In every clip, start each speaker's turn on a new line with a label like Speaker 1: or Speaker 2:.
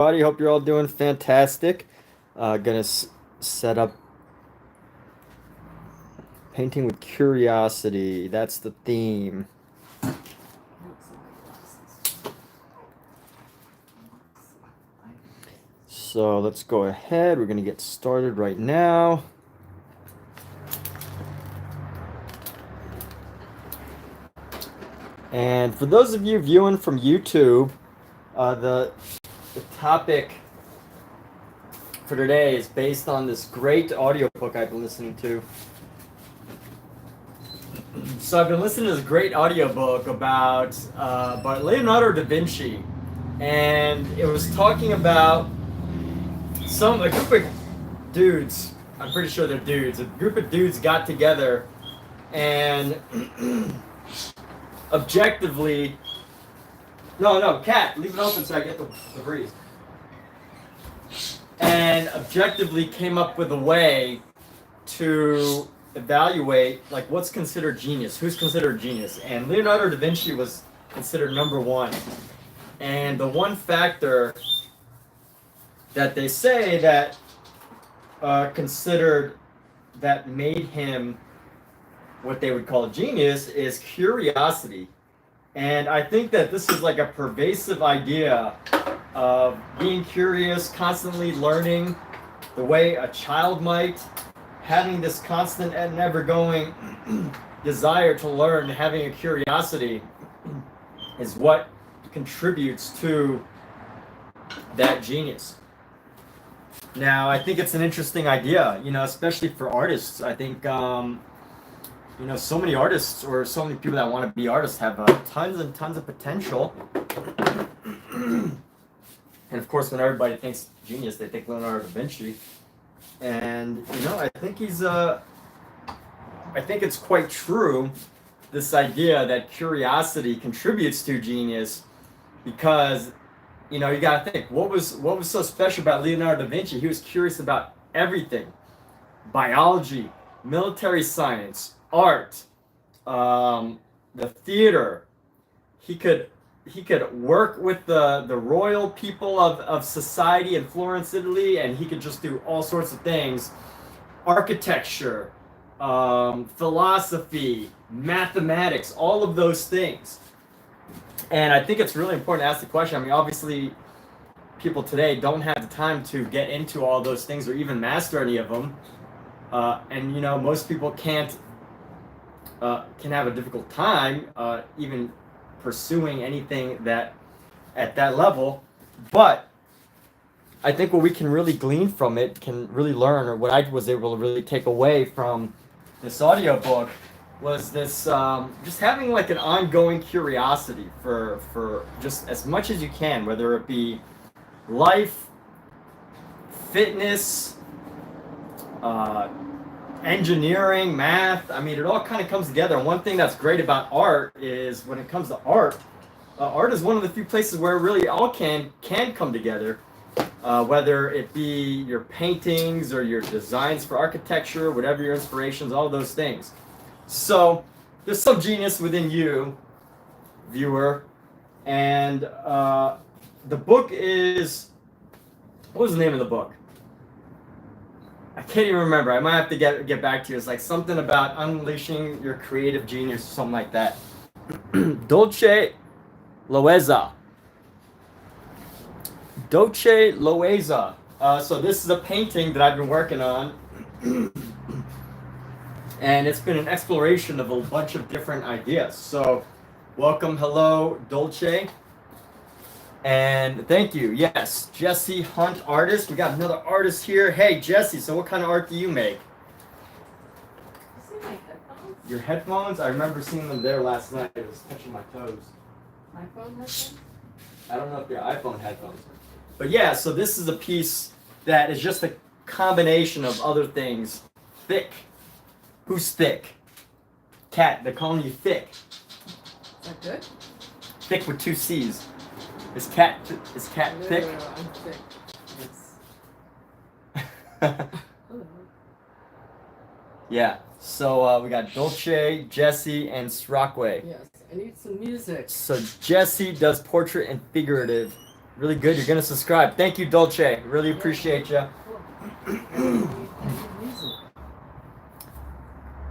Speaker 1: everybody. Hope you're all doing fantastic. Gonna set up painting with curiosity. That's the theme. So let's go ahead. We're gonna get started right now. And for those of you viewing from YouTube, the topic for today is based on this great audiobook I've been listening to. So I've been listening to this great audiobook about Leonardo da Vinci, and it was talking about a group of dudes. I'm pretty sure they're dudes. A group of dudes got together and objectively. No, cat, leave it open so I get the breeze. And objectively came up with a way to evaluate like what's considered genius, who's considered genius, and Leonardo da Vinci was considered number one. And the one factor that they say that considered that made him what they would call a genius is curiosity. And I think that this is like a pervasive idea of being curious, constantly learning the way a child might, having this constant and never going desire to learn, having a curiosity is what contributes to that genius. Now, I think it's an interesting idea, especially for artists. I think so many artists or so many people that want to be artists have tons and tons of potential. And of course, when everybody thinks genius, they think Leonardo da Vinci. And I think I think it's quite true, this idea that curiosity contributes to genius, because you got to think what was so special about Leonardo da Vinci. He was curious about everything: biology, military science, art, the theater. He could work with the royal people of society in Florence, Italy, and he could just do all sorts of things: architecture, philosophy, mathematics, all of those things. And I think it's really important to ask the question. I mean, obviously, people today don't have the time to get into all those things or even master any of them. And most people can have a difficult time even pursuing anything that at that level. But I think what we can really glean from it, can really learn, or what I was able to really take away from this audiobook, was this just having like an ongoing curiosity for just as much as you can, whether it be life, fitness, engineering, math. I mean, it all kind of comes together. And one thing that's great about art is when it comes to art, art is one of the few places where it really all can come together. Whether it be your paintings or your designs for architecture, whatever your inspirations, all those things. So there's some genius within you, viewer. And the book is, what was the name of the book? I can't even remember. I might have to get back to you. It's like something about unleashing your creative genius or something like that. Dolce Loeza. Dolce Loeza. So this is a painting that I've been working on. And it's been an exploration of a bunch of different ideas. So welcome, hello, Dolce. And thank you. Yes, Jesse Hunt, artist. We got another artist here. Hey, Jesse, so what kind of art do you make?
Speaker 2: You see my headphones?
Speaker 1: Your headphones? I remember seeing them there last night. It was touching my toes.
Speaker 2: My phone headphones?
Speaker 1: I don't know if they're iPhone headphones. But yeah, so this is a piece that is just a combination of other things. Thick. Who's thick? Cat, they're calling you thick.
Speaker 2: Is that good?
Speaker 1: Thick with 2 C's. Is cat thick?
Speaker 2: No, I'm thick. Yes.
Speaker 1: Yeah. So we got Dolce, Jesse, and Srockway.
Speaker 2: Yes. I need some music.
Speaker 1: So Jesse does portrait and figurative Really good. You're gonna subscribe. Thank you, Dolce. Really appreciate you.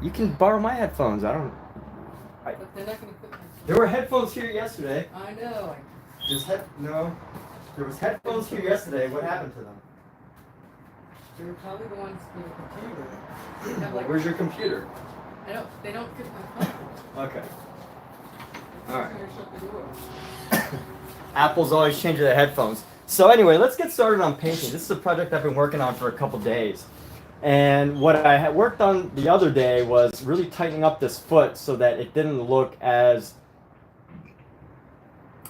Speaker 1: You can borrow my headphones. I don't.
Speaker 2: But they're not gonna fit my
Speaker 1: There were headphones here yesterday.
Speaker 2: I know.
Speaker 1: No. There was headphones here yesterday. What happened to them?
Speaker 2: They were probably the ones for the computer. They have, like,
Speaker 1: Where's your computer?
Speaker 2: they don't fit my phone.
Speaker 1: Okay. All right.
Speaker 2: I'm gonna shut the door.
Speaker 1: Apple's always changing their headphones. So anyway, let's get started on painting. This is a project I've been working on for a couple days. And what I had worked on the other day was really tightening up this foot so that it didn't look as,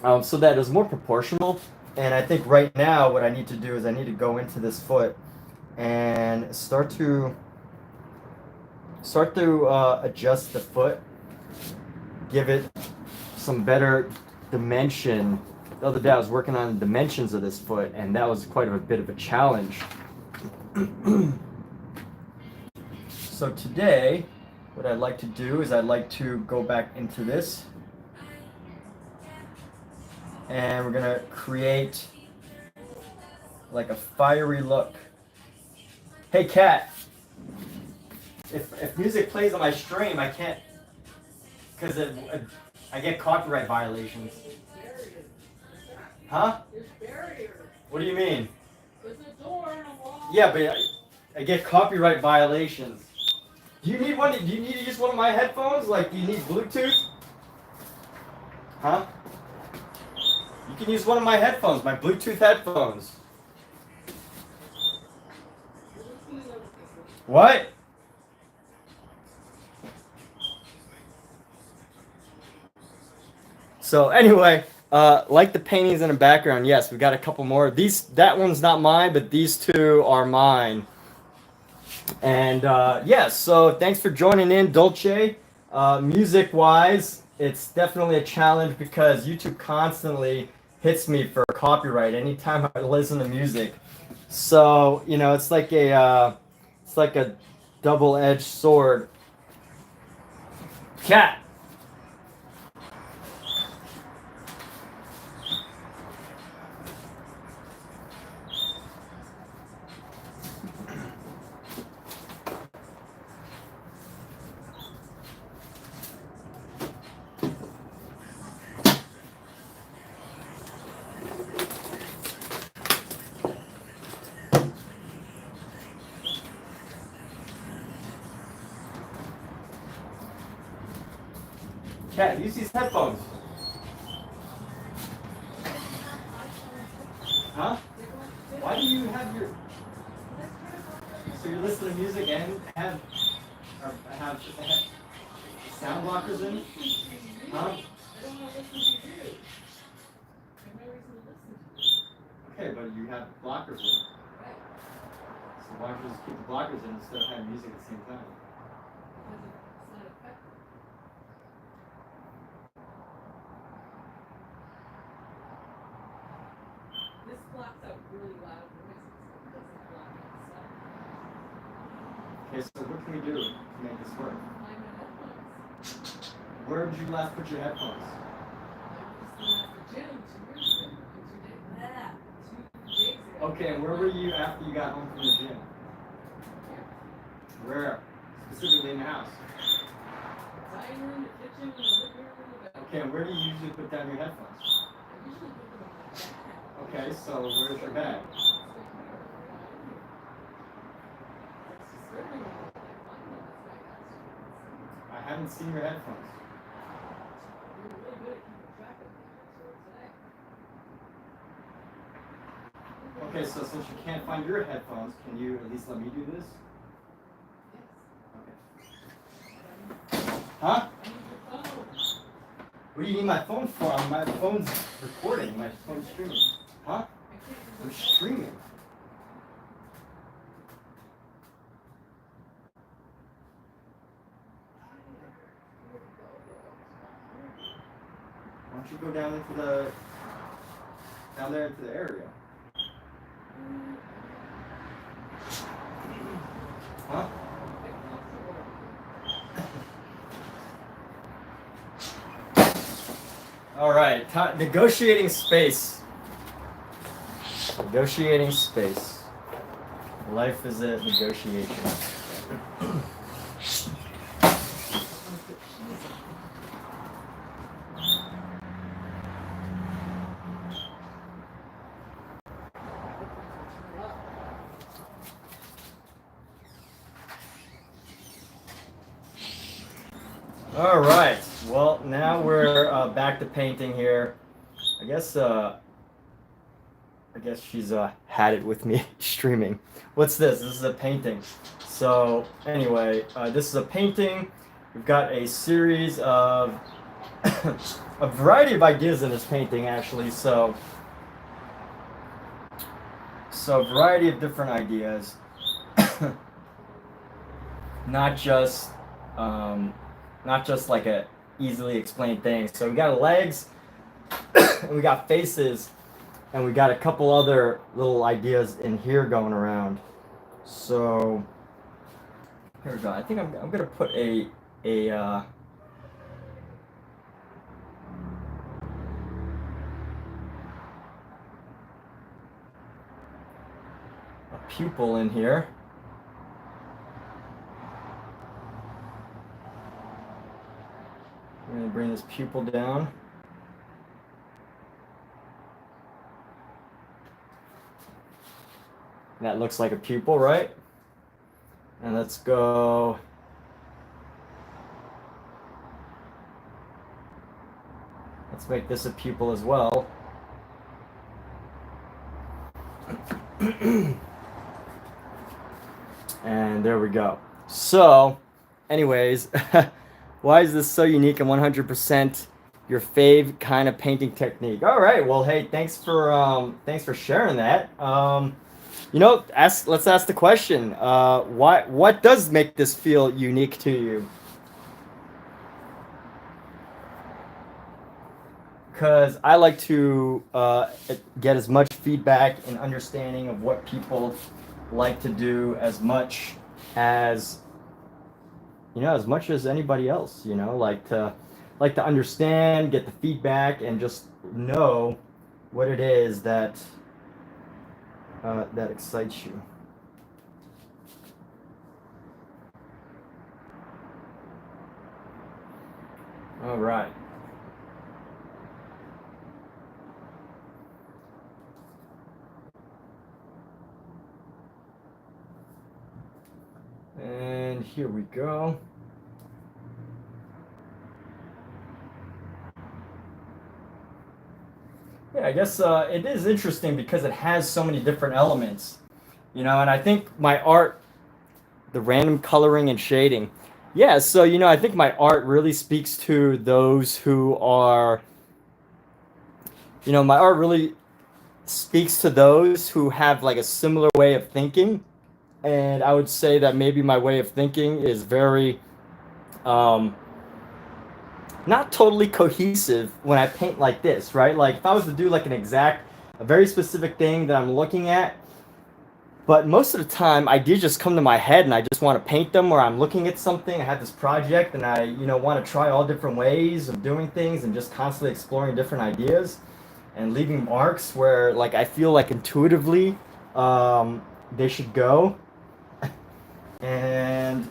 Speaker 1: so that it was more proportional. And I think right now what I need to do is I need to go into this foot and start to adjust the foot, give it some better dimension. The other day I was working on the dimensions of this foot, and that was quite a bit of a challenge. So today, what I'd like to do is I'd like to go back into this, and we're gonna create like a fiery look. Hey Kat, if music plays on my stream, I can't, because I get copyright violations. Huh?
Speaker 2: There's barriers.
Speaker 1: What do you mean?
Speaker 2: There's a door and a wall.
Speaker 1: Yeah, but I get copyright violations. Do you need one? Do you need to use one of my headphones? Like, do you need Bluetooth? Huh? You can use one of my headphones, my Bluetooth headphones. What? So anyway, like the paintings in the background, yes, we got a couple more. That one's not mine, but these two are mine. And yes, so thanks for joining in, Dolce. Music-wise, it's definitely a challenge because YouTube constantly hits me for copyright anytime I listen to music. So it's like a double-edged sword. Cat. Cat, use these headphones. Huh? Why do you have your... So you're listening to music and have sound blockers in? Huh? Okay, but you have blockers in. So why don't you just keep the blockers in instead of having music at the same time?
Speaker 2: This blocks out really loud noises. It doesn't block itself.
Speaker 1: Okay, so what can we do to make this work?
Speaker 2: Find my headphones.
Speaker 1: Where did you last put your headphones?
Speaker 2: I was at the gym 2 years ago. 2 days ago.
Speaker 1: Okay, and where were you after you got home from the gym? Where? Specifically in the house?
Speaker 2: Dining room, the kitchen, the living room, the bedroom.
Speaker 1: Okay, and where do you usually put down your headphones?
Speaker 2: I usually put them on my bag.
Speaker 1: Okay, so where's your bag? I haven't seen your headphones.
Speaker 2: You're really good at keeping track of them, today.
Speaker 1: Okay, so since you can't find your headphones, can you at least let me do this?
Speaker 2: Yes.
Speaker 1: Okay. Huh?
Speaker 2: I need your phone.
Speaker 1: What do you need my phone for? My phone's recording. My phone's streaming. Huh?
Speaker 2: I can't
Speaker 1: I'm
Speaker 2: remember.
Speaker 1: streaming. Why don't you go down there into the area? Huh? All right, negotiating space. Negotiating space. Life is a negotiation. All right. Well, now we're back to painting here. I guess she's had it with me streaming. What's this? This is a painting. So anyway, this is a painting. We've got a series of a variety of ideas in this painting, actually. So a variety of different ideas, not just like a easily explained thing. So we got legs, and we got faces, and we got a couple other little ideas in here going around. So here we go. I think I'm gonna put a pupil in here. I'm gonna bring this pupil down. That looks like a pupil, right? And let's go. Let's make this a pupil as well. And there we go. So, anyways, why is this so unique and 100% your fave kind of painting technique? All right. Well, hey, thanks for sharing that. Let's ask the question. What does make this feel unique to you? Because I like to get as much feedback and understanding of what people like to do as much as anybody else. Like to understand, get the feedback, and just know what it is that excites you. All right. And here we go. Yeah, I guess it is interesting because it has so many different elements, and I think my art, the random coloring and shading. Yeah, so, I think my art really speaks to those who are, my art really speaks to those who have like a similar way of thinking. And I would say that maybe my way of thinking is very, not totally cohesive when I paint like this, right? Like if I was to do like a very specific thing that I'm looking at, but most of the time ideas just come to my head and I just want to paint them, or I'm looking at something, I have this project and I, want to try all different ways of doing things and just constantly exploring different ideas and leaving marks where like I feel like intuitively they should go. And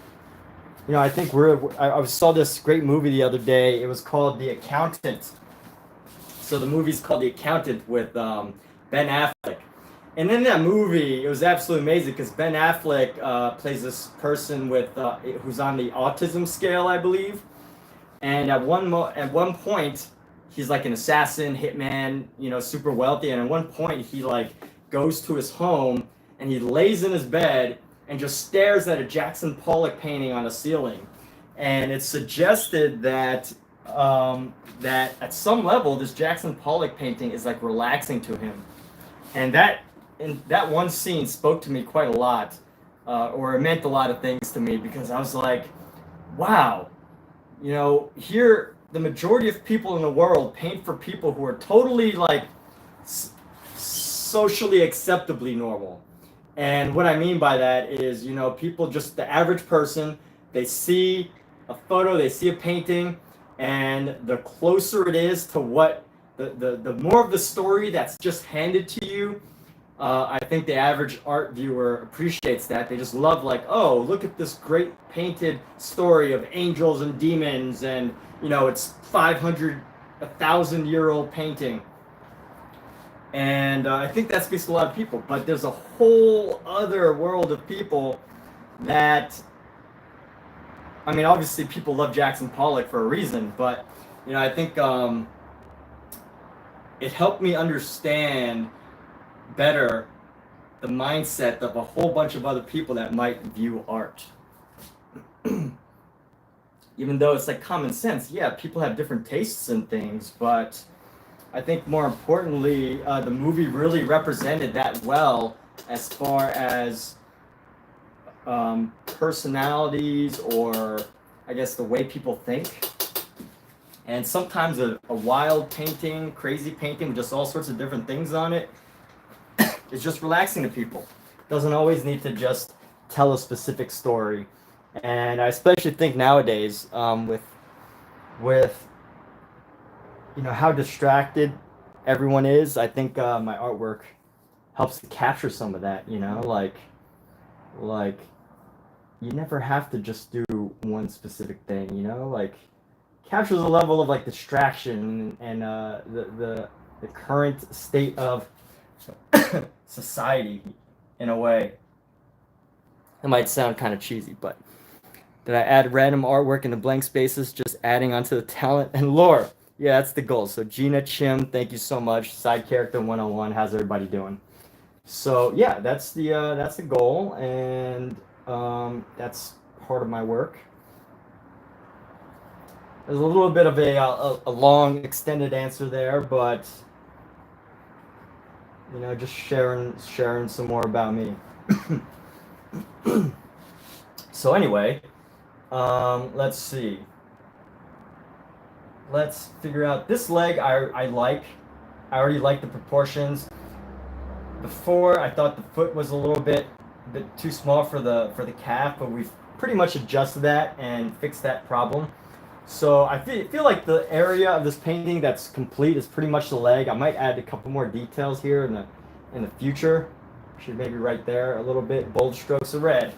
Speaker 1: I think I saw this great movie the other day. It was called The Accountant. So the movie's called The Accountant with Ben Affleck. And in that movie, it was absolutely amazing because Ben Affleck plays this person who's on the autism scale, I believe. And at one point, he's like an assassin, hitman, super wealthy. And at one point, he like goes to his home and he lays in his bed and just stares at a Jackson Pollock painting on the ceiling. And it's suggested that that at some level, this Jackson Pollock painting is like relaxing to him. And that one scene spoke to me quite a lot, or it meant a lot of things to me, because I was like, wow, here the majority of people in the world paint for people who are totally like socially acceptably normal. And what I mean by that is, people, just the average person, they see a photo, they see a painting, and the closer it is to what the more of the story that's just handed to you, I think the average art viewer appreciates that. They just love, like, oh, look at this great painted story of angels and demons, and it's 500, 1,000-year-old painting. And I think that speaks to a lot of people. But there's a whole other world of people that, I mean, obviously people love Jackson Pollock for a reason, but I think it helped me understand better the mindset of a whole bunch of other people that might view art. Even though it's like common sense, yeah, people have different tastes in things, but I think more importantly, the movie really represented that well as far as personalities, or I guess the way people think. And sometimes a wild painting, crazy painting with just all sorts of different things on it, it's just relaxing to people. It doesn't always need to just tell a specific story. And I especially think nowadays, with how distracted everyone is, I think my artwork helps to capture some of that. Like you never have to just do one specific thing. Like captures a level of like distraction and the current state of society in a way. It might sound kind of cheesy, but did I add random artwork in the blank spaces, just adding onto the talent and lore? Yeah, that's the goal. So Gina Chim, thank you so much. Side character 101. How's everybody doing? So yeah, that's the goal, and that's part of my work. There's a little bit of a long extended answer there, but just sharing some more about me. So anyway, let's see. Let's figure out this leg. I already like the proportions. Before I thought the foot was a little bit too small for the calf, but we've pretty much adjusted that and fixed that problem. So I feel like the area of this painting that's complete is pretty much the leg. I might add a couple more details here in the future. Should maybe right there a little bit, bold strokes of red.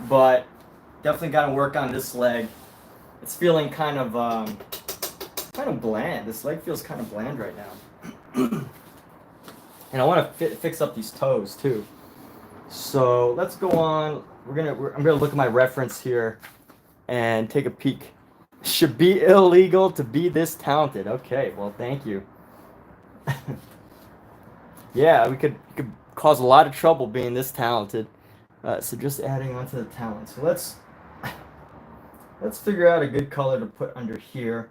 Speaker 1: But definitely got to work on this leg. It's feeling kind of bland. This leg feels kind of bland right now. And I want to fix up these toes too. So let's go on. I'm gonna look at my reference here and take a peek. Should be illegal to be this talented. Okay, well, thank you. Yeah, we could cause a lot of trouble being this talented. So just adding on to the talent. So let's figure out a good color to put under here.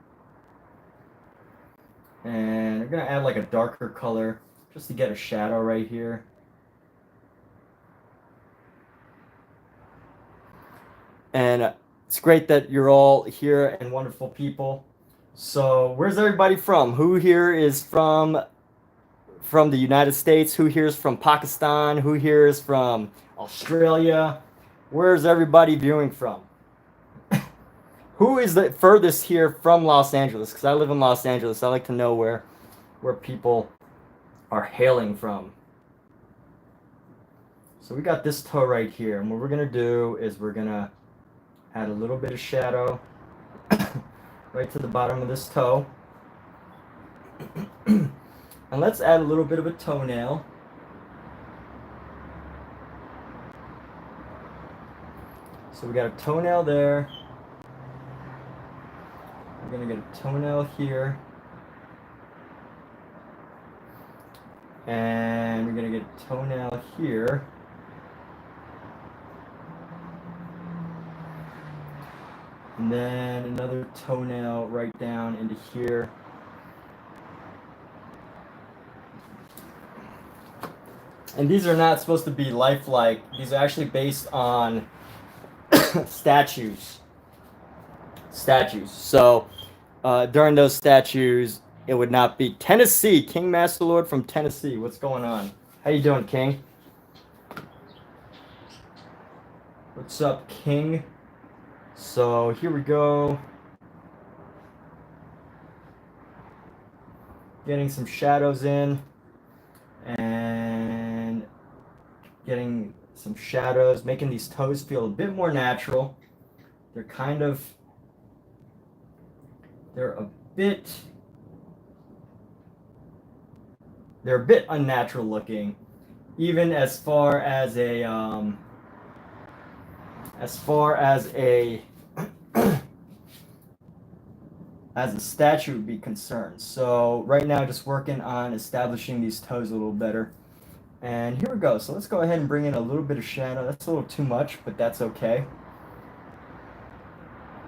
Speaker 1: And I'm gonna add like a darker color just to get a shadow right here. And it's great that you're all here and wonderful people. So where's everybody from? Who here is from the United States? Who here is from Pakistan? Who here is from Australia? Where's everybody viewing from? Who is the furthest here from Los Angeles? Because I live in Los Angeles. I like to know where people are hailing from. So we got this toe right here. And what we're going to do is we're going to add a little bit of shadow right to the bottom of this toe. And let's add a little bit of a toenail. So we got a toenail there. We're going to get a toenail here. And we're going to get a toenail here. And then another toenail right down into here. And these are not supposed to be lifelike. These are actually based on statues. So during those statues, it would not be Tennessee. King Master Lord from Tennessee. What's going on? How you doing, King? What's up, King? So here we go. getting some shadows in and getting some shadows, making these toes feel a bit more natural. They're a bit unnatural looking, even as far as a as a statue would be concerned. So right now, just working on establishing these toes a little better. And here we go. So let's go ahead and bring in a little bit of shadow. That's a little too much, but that's okay.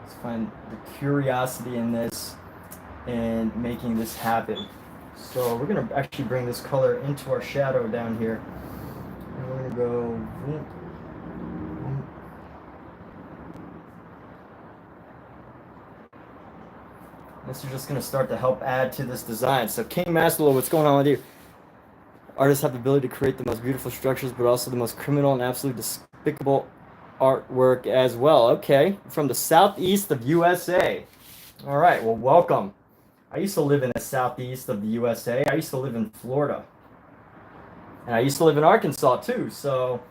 Speaker 1: Let's find the curiosity in this and making this happen. So we're gonna actually bring this color into our shadow down here. And we're gonna go. This is just gonna start to help add to this design. So King Masterlo, what's going on with you? Artists have the ability to create the most beautiful structures, but also the most criminal and absolutely despicable artwork as well. Okay, from the southeast of USA. All right, well, welcome. I used to live in the southeast of the USA. I used to live in Florida. And I used to live in Arkansas too. So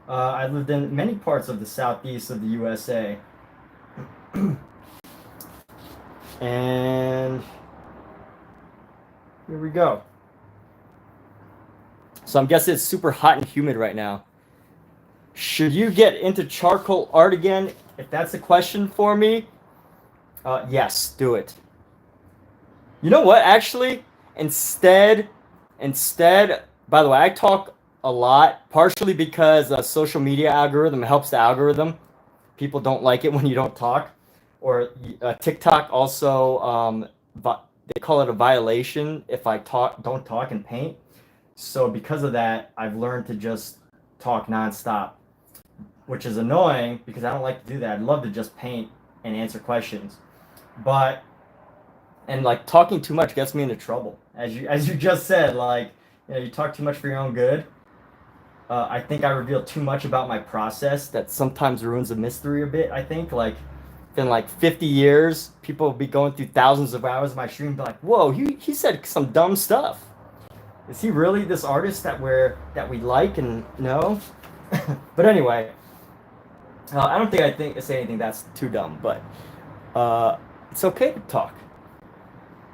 Speaker 1: I lived in many parts of the southeast of the USA. And here we go. So I'm guessing it's super hot and humid right now. Should you get into charcoal art again? If that's a question for me, yes, do it. You know what? Actually, instead, by the way, I talk a lot, partially because social media algorithm helps the algorithm. People don't like it when you don't talk. Or TikTok also, they call it a violation if I don't talk and paint. So because of that, I've learned to just talk nonstop, which is annoying because I don't like to do that. I'd love to just paint and answer questions, and like talking too much gets me into trouble. As you just said, like, you know, you talk too much for your own good. I think I reveal too much about my process that sometimes ruins the mystery a bit. I think like in like 50 years, people will be going through thousands of hours of my stream and be like, whoa, he said some dumb stuff. Is he really this artist that we like and know? But anyway, I don't think I say anything that's too dumb, but it's okay to talk.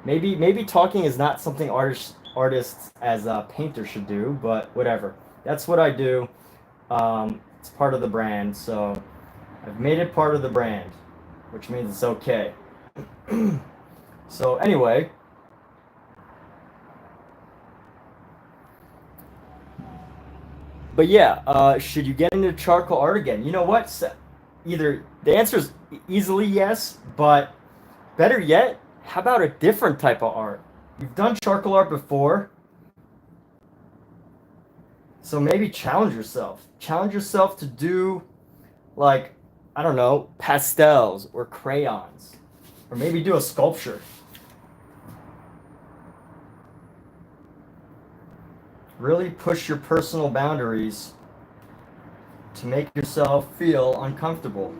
Speaker 1: Maybe talking is not something artists as painters should do, but whatever. That's what I do. It's part of the brand, so I've made it part of the brand, which means it's okay. So anyway, but yeah, should you get into charcoal art again? You know what? Either the answer is easily yes, but better yet, how about a different type of art? You've done charcoal art before, so maybe challenge yourself. Challenge yourself to do, like, I don't know, pastels or crayons, or maybe do a sculpture. Really push your personal boundaries to make yourself feel uncomfortable.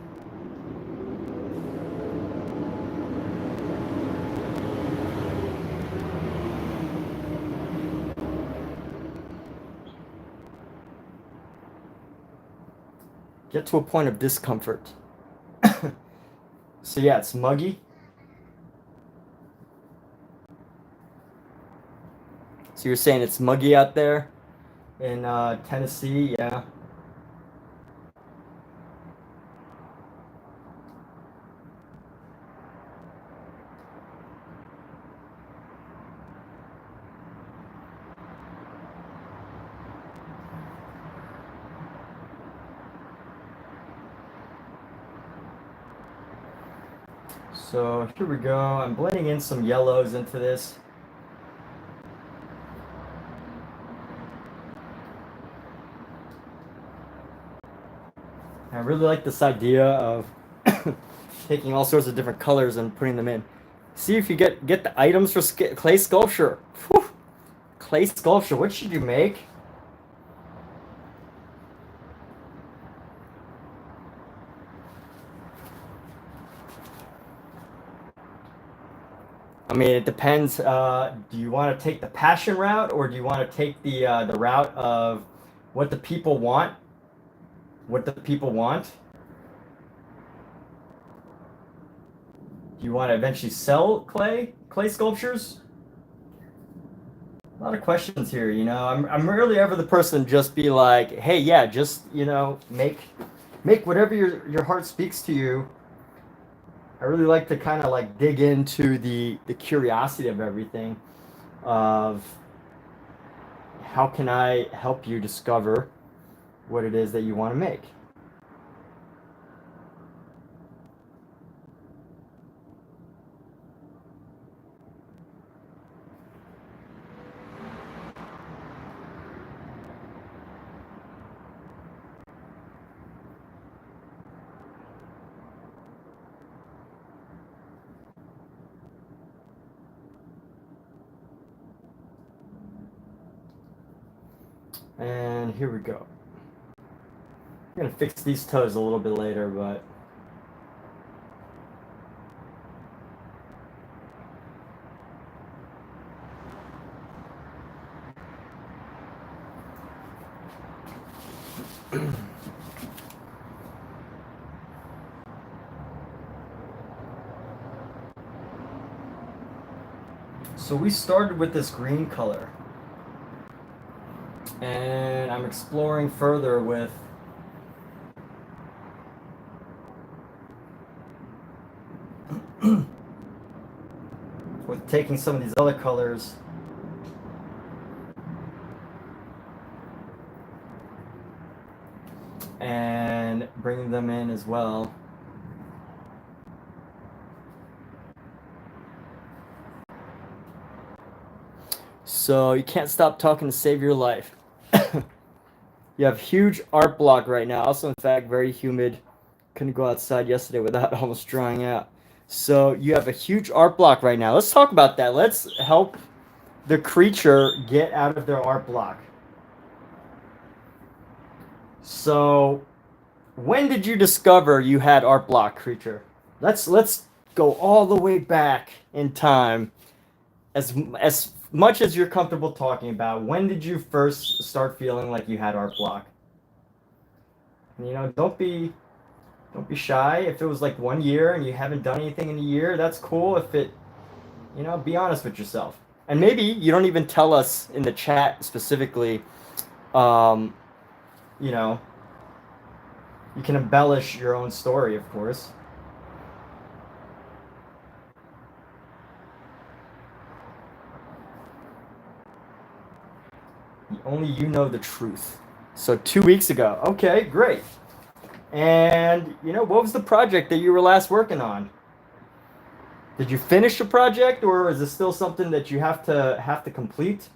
Speaker 1: Get to a point of discomfort. So yeah, it's muggy. So you're saying it's muggy out there in Tennessee, yeah. So here we go. I'm blending in some yellows into this. I really like this idea of taking all sorts of different colors and putting them in. See if you get the items for clay sculpture. Whew. Clay sculpture, what should you make? I mean, it depends. Do you want to take the passion route, or do you want to take the route of what the people want? What the people want? Do you want to eventually sell clay sculptures? A lot of questions here. You know, I'm rarely ever the person to just be like, hey, yeah, just, you know, make whatever your heart speaks to you. I really like to kind of like dig into the curiosity of everything, of how can I help you discover what it is that you want to make. And here we go. I'm gonna fix these toes a little bit later, but so we started with this green color, and I'm exploring further with taking some of these other colors and bringing them in as well. So you can't stop talking to save your life. You have huge art block right now. Also, in fact, very humid. Couldn't go outside yesterday without almost drying out. So you have a huge art block right now. Let's talk about that. Let's help the creature get out of their art block. So when did you discover you had art block, creature? Let's go all the way back in time. As much as you're comfortable talking about, when did you first start feeling like you had art block? And, you know, don't be shy. If it was like 1 year and you haven't done anything in a year, that's cool. If it, you know, be honest with yourself. And maybe you don't even tell us in the chat specifically, you know, you can embellish your own story, of course. Only you know the truth. So 2 weeks ago. Okay, great. And, you know, what was the project that you were last working on? Did you finish the project, or is it still something that you have to complete?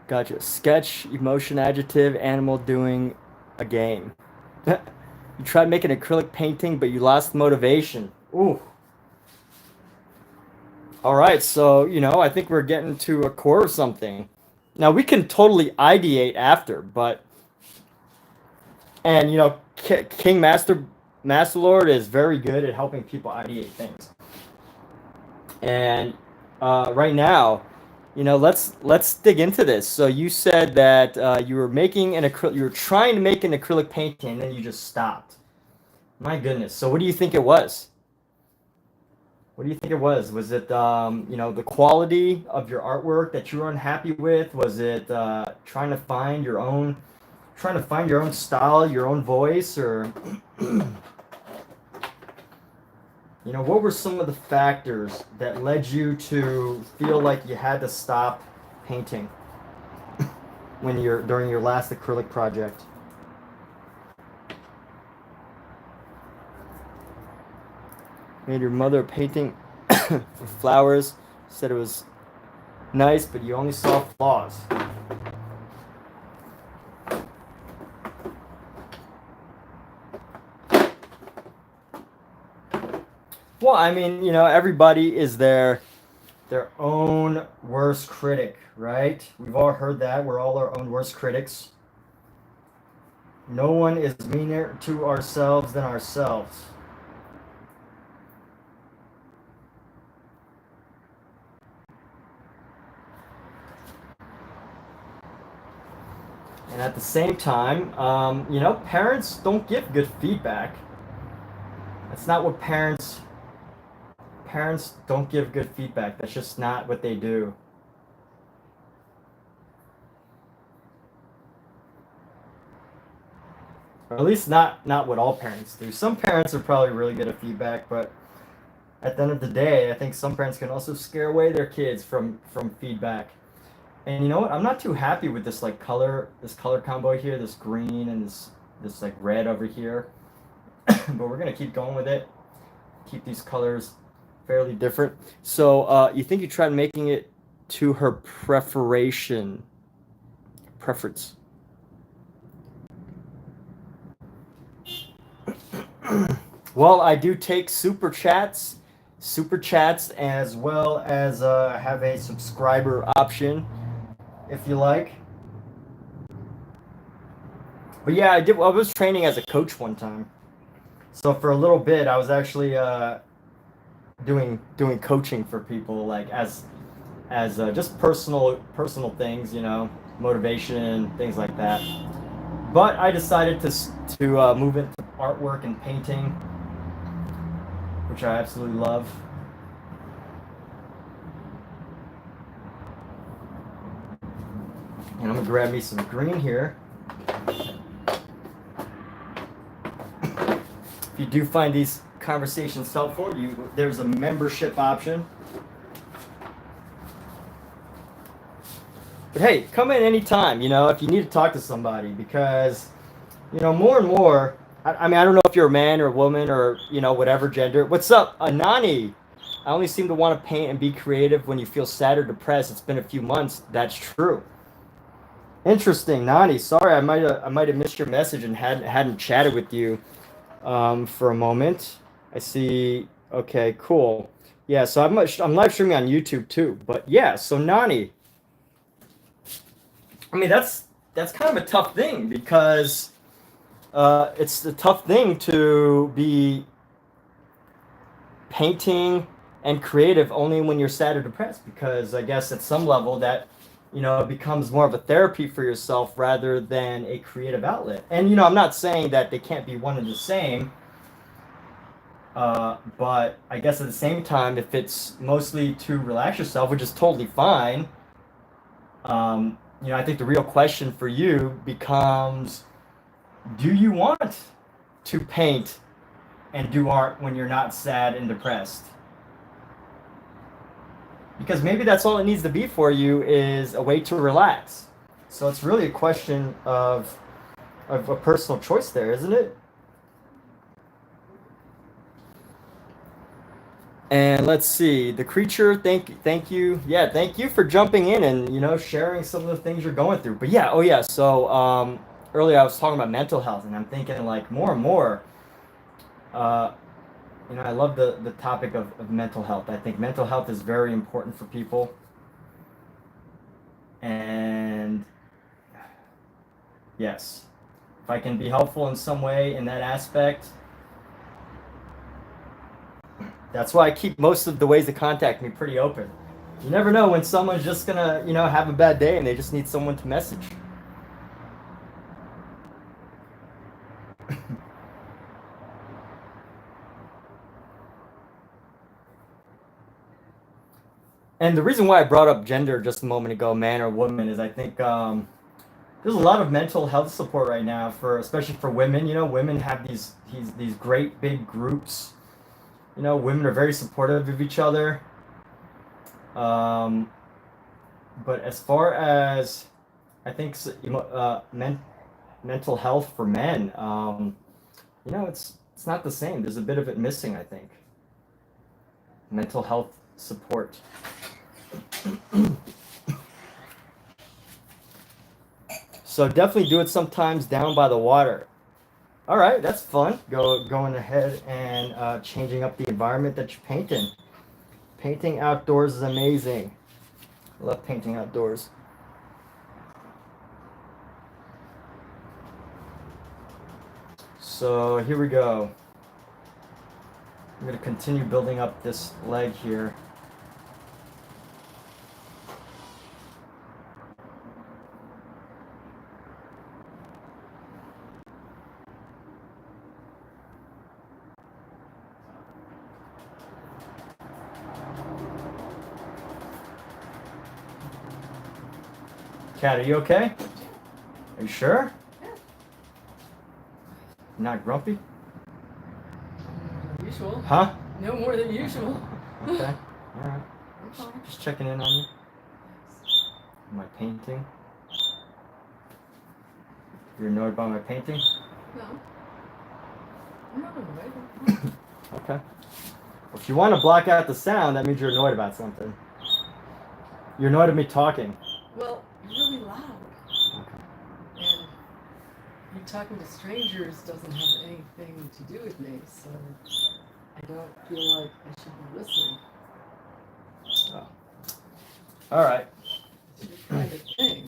Speaker 1: Gotcha. Sketch, emotion, adjective, animal doing a game. You tried making acrylic painting, but you lost motivation. Ooh. All right, so, you know, I think we're getting to a core of something. Now, we can totally ideate after, but... And, you know, King Master Lord is very good at helping people ideate things. And right now, you know, let's dig into this. So you said that you were trying to make an acrylic painting, and then you just stopped. My goodness. So what do you think it was? What do you think it was? Was it you know, the quality of your artwork that you were unhappy with? Was it trying to find your own style, your own voice, or you know, what were some of the factors that led you to feel like you had to stop painting during your last acrylic project? Made your mother a painting for flowers. Said it was nice, but you only saw flaws. Well, I mean, you know, everybody is their own worst critic, right? We've all heard that. We're all our own worst critics. No one is meaner to ourselves than ourselves. And at the same time, you know, parents don't give good feedback. That's not what parents don't give good feedback. That's just not what they do. Or at least not what all parents do. Some parents are probably really good at feedback, but at the end of the day, I think some parents can also scare away their kids from feedback. And you know what? I'm not too happy with this color combo here, this green and this like red over here. But we're gonna keep going with it. Keep these colors fairly different. So you think you tried making it to her preference? Well, I do take super chats, as well as have a subscriber option, if you like. But yeah, I was training as a coach one time, so for a little bit, I was actually doing coaching for people, like as just personal things, you know, motivation, things like that. But I decided to move into artwork and painting, which I absolutely love. And I'm gonna grab me some green here. If you do find these conversations helpful, there's a membership option. But hey, come in anytime, you know, if you need to talk to somebody, because, you know, more and more, I mean, I don't know if you're a man or a woman or, you know, whatever gender. What's up, Anani? I only seem to want to paint and be creative when you feel sad or depressed. It's been a few months. That's true. Interesting, Nani. Sorry, I might have missed your message and hadn't chatted with you for a moment. I see. Okay, cool. Yeah, so I'm live streaming on YouTube too. But yeah, so Nani, I mean that's kind of a tough thing, because it's a tough thing to be painting and creative only when you're sad or depressed, because I guess at some level that, you know, it becomes more of a therapy for yourself rather than a creative outlet. And you know, I'm not saying that they can't be one and the same, but I guess at the same time, if it's mostly to relax yourself, which is totally fine, you know, I think the real question for you becomes, do you want to paint and do art when you're not sad and depressed? Because maybe that's all it needs to be for you, is a way to relax. So it's really a question of a personal choice there, isn't it? And let's see, the creature. Thank you. Yeah, thank you for jumping in and, you know, sharing some of the things you're going through. But yeah, oh yeah. So earlier I was talking about mental health, and I'm thinking like more and more. Uh, you know, I love the topic of mental health. I think mental health is very important for people. And yes, if I can be helpful in some way in that aspect, that's why I keep most of the ways to contact me pretty open. You never know when someone's just gonna, you know, have a bad day and they just need someone to message. And the reason why I brought up gender just a moment ago, man or woman, is I think there's a lot of mental health support right now, for especially for women. You know, women have these great big groups. You know, women are very supportive of each other. Um, but as far as I think, mental health for men, you know, it's not the same. There's a bit of it missing, I think. Mental health support. So definitely do it sometimes down by the water. All right, that's fun. Going ahead and changing up the environment that you're painting. Painting outdoors is amazing. I love painting outdoors. So here we go. I'm going to continue building up this leg here. Kat, are you okay? Are you sure?
Speaker 2: Yeah.
Speaker 1: Not grumpy?
Speaker 2: Usual.
Speaker 1: Huh?
Speaker 2: No more than usual.
Speaker 1: Okay. All right.
Speaker 2: I'm fine.
Speaker 1: Just checking in on you. My painting. You're annoyed by my painting?
Speaker 2: No. I'm not annoyed.
Speaker 1: Okay. Well, if you want to block out the sound, that means you're annoyed about something. You're annoyed at me talking.
Speaker 2: Well, you're really loud.
Speaker 1: Okay.
Speaker 2: And you talking to strangers doesn't have anything to do with me, so I don't feel like I should be listening.
Speaker 1: Oh. All right.
Speaker 2: It's a private thing,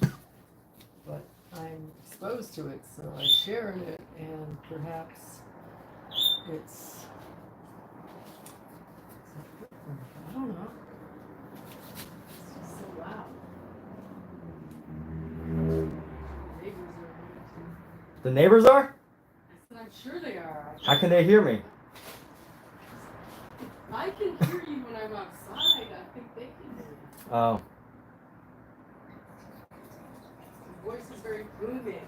Speaker 2: but I'm exposed to it, so I share in it, and perhaps it's I don't know. It's just so loud. Neighbors are annoyed too.
Speaker 1: The neighbors are?
Speaker 2: I said, I'm sure they are.
Speaker 1: How can they hear me?
Speaker 2: I can hear you when I'm outside. I think they can hear you.
Speaker 1: Oh.
Speaker 2: Your voice is very booming.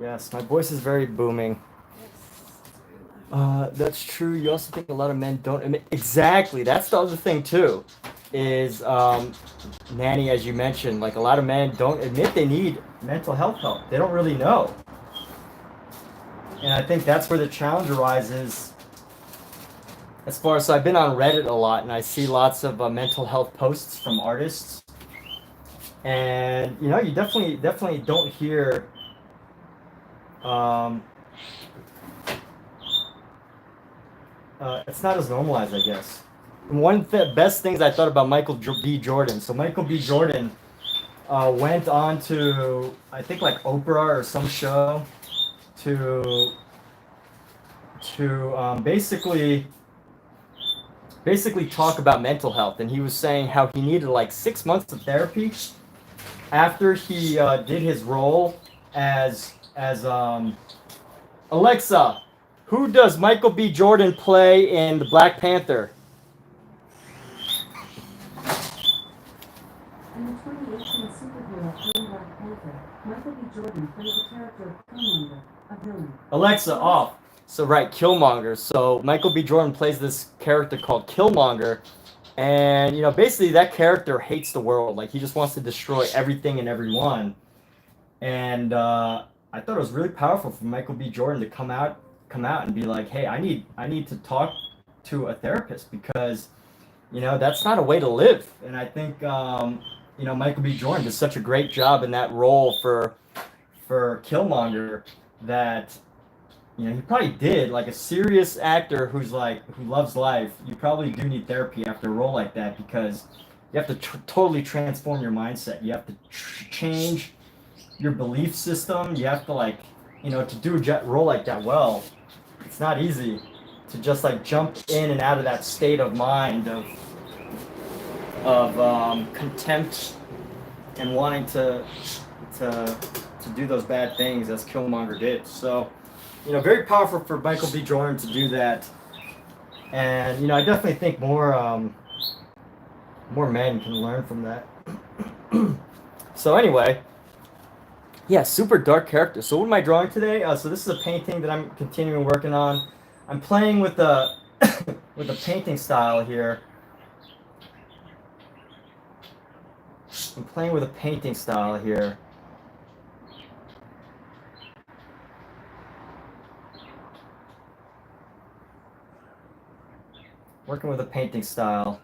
Speaker 1: Yes, my voice is very booming.
Speaker 2: Yes, it's very loud.
Speaker 1: That's true. You also think a lot of men don't admit. Exactly. That's the other thing too. Is Nanny, as you mentioned, like a lot of men don't admit they need mental health help. They don't really know. And I think that's where the challenge arises. As far as, so I've been on Reddit a lot, and I see lots of mental health posts from artists. And you know, you definitely don't hear. It's not as normalized, I guess. And one of the best things I thought about Michael B. Jordan. So Michael B. Jordan went on to, I think, like Oprah or some show to basically talk about mental health, and he was saying how he needed like 6 months of therapy after he did his role as Alexa, who does Michael B. Jordan play in the Black Panther?
Speaker 3: In the 2018 superhero film Black Panther, Michael B. Jordan played the character of Killmonger, a villain.
Speaker 1: Alexa, off. So right, Killmonger. So Michael B. Jordan plays this character called Killmonger, and you know, basically that character hates the world. Like he just wants to destroy everything and everyone. And I thought it was really powerful for Michael B. Jordan to come out and be like, hey, I need to talk to a therapist, because you know that's not a way to live. And I think you know, Michael B. Jordan did such a great job in that role for Killmonger that, you know, he probably did, like a serious actor who loves life. You probably do need therapy after a role like that, because you have to totally transform your mindset. You have to change your belief system. You have to, like, you know, to do a role like that well, it's not easy to just like jump in and out of that state of mind of contempt and wanting to do those bad things as Killmonger did. So, you know, very powerful for Michael B. Jordan to do that. And you know, I definitely think more men can learn from that. So anyway, yeah, super dark character. So what am I drawing today? So this is a painting that I'm continuing working on. I'm playing with the with the painting style here. I'm playing with a painting style here. Working with a painting style.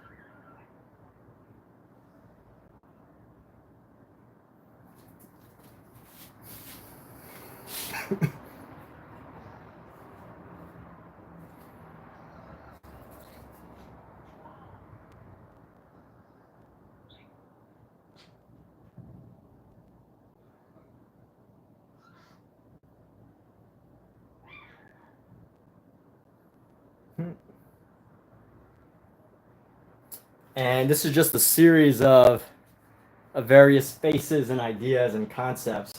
Speaker 1: And this is just a series of various faces and ideas and concepts.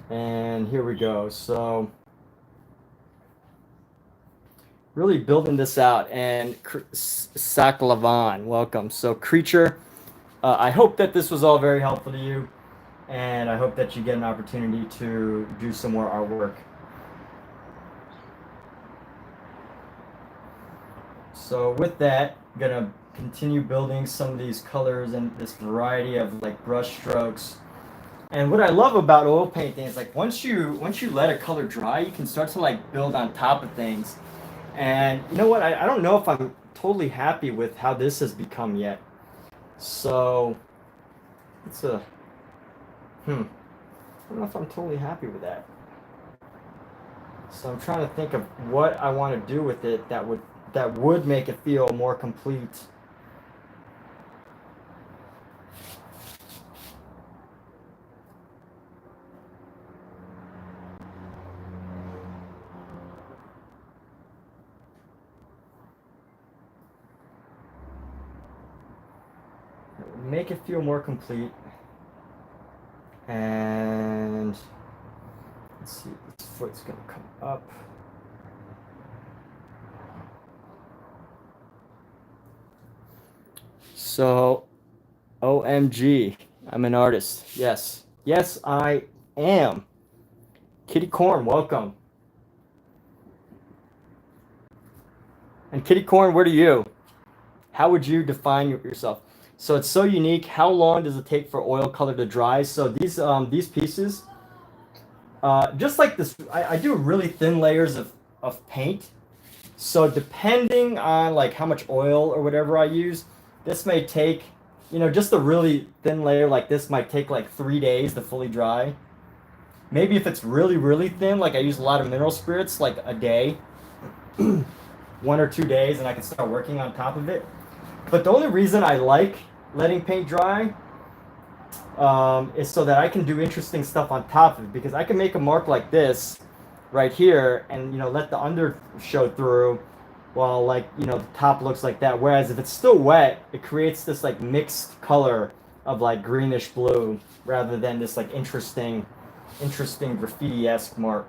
Speaker 1: And here we go. So really building this out. And Saklavan, welcome. So Creature, I hope that this was all very helpful to you. And I hope that you get an opportunity to do some more artwork. So with that, I'm gonna continue building some of these colors and this variety of like brush strokes. And what I love about oil painting is like once you let a color dry, you can start to like build on top of things. And you know what? I don't know if I'm totally happy with how this has become yet. So it's a I don't know if I'm totally happy with that. So I'm trying to think of what I want to do with it that would make it feel more complete. Make it feel more complete. And let's see, this foot's gonna come up. So, OMG, I'm an artist. Yes, yes, I am. Kitty Corn, welcome. And Kitty Corn, what are you? How would you define yourself? So it's so unique. How long does it take for oil color to dry? So these pieces, just like this, I do really thin layers of paint. So depending on like how much oil or whatever I use, this may take, you know, just a really thin layer like this might take like 3 days to fully dry. Maybe if it's really, really thin, like I use a lot of mineral spirits, like a day, 1 or 2 days, and I can start working on top of it. But the only reason I like letting paint dry is so that I can do interesting stuff on top of it, because I can make a mark like this right here and, you know, let the under show through while, like, you know, the top looks like that. Whereas if it's still wet, it creates this like mixed color of like greenish blue rather than this like interesting graffiti-esque mark.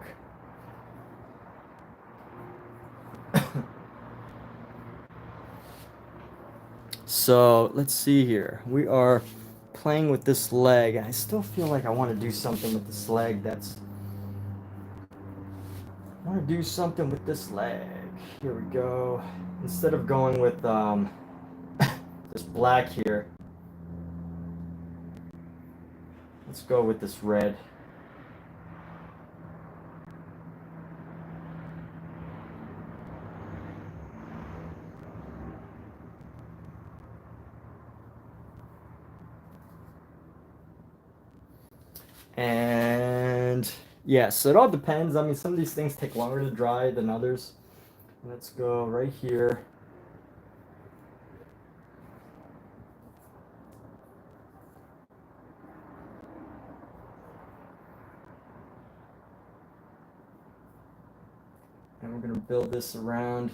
Speaker 1: So let's see here. We are playing with this leg. I still feel like I want to do something with this leg. I want to do something with this leg. Here we go. Instead of going with this black here, let's go with this red. And yeah, so it all depends. I mean, some of these things take longer to dry than others. Let's go right here. And we're going to build this around.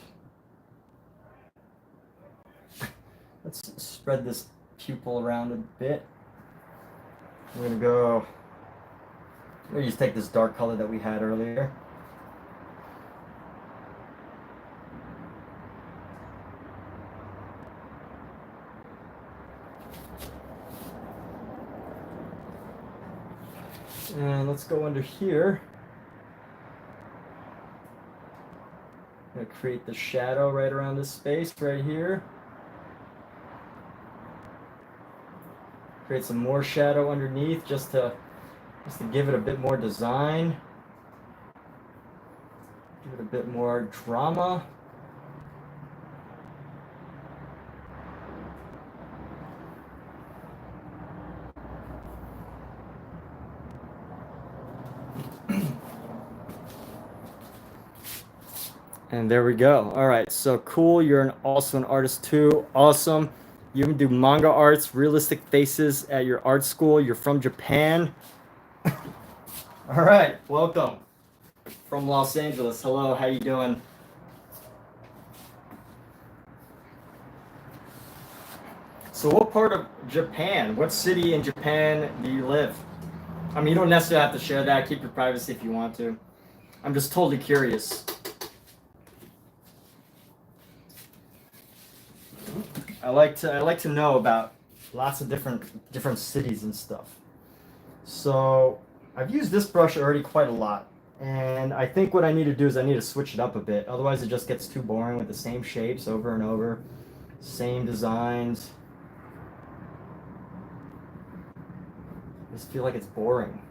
Speaker 1: Let's spread this pupil around a bit. We're going to go. We're going to just take this dark color that we had earlier. And let's go under here. I'm going to create the shadow right around this space right here. Create some more shadow underneath just to give it a bit more design. Give it a bit more drama. And there we go. All right, so cool. You're also an artist too. Awesome. You even do manga arts, realistic faces at your art school. You're from Japan. All right, welcome from Los Angeles. Hello, how you doing? So what part of Japan, what city in Japan do you live? I mean, you don't necessarily have to share that. Keep your privacy if you want to. I'm just totally curious. I like to know about lots of different cities and stuff. So I've used this brush already quite a lot. And I think what I need to do is I need to switch it up a bit. Otherwise it just gets too boring with the same shapes over and over. Same designs. I just feel like it's boring.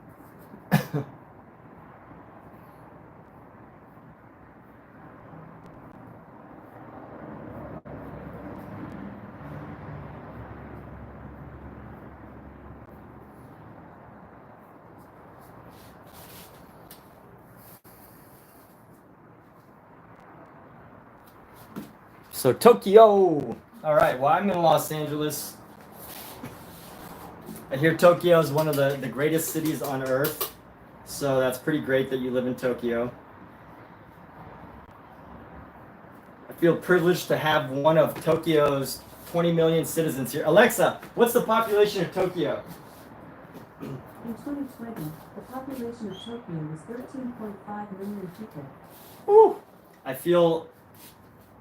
Speaker 1: So Tokyo. All right, well, I'm in Los Angeles. I hear Tokyo is one of the greatest cities on earth. So that's pretty great that you live in Tokyo. I feel privileged to have one of Tokyo's 20 million citizens here. Alexa, what's the population of Tokyo?
Speaker 3: In 2020, the population of Tokyo was 13.5 million people.
Speaker 1: Woo. I feel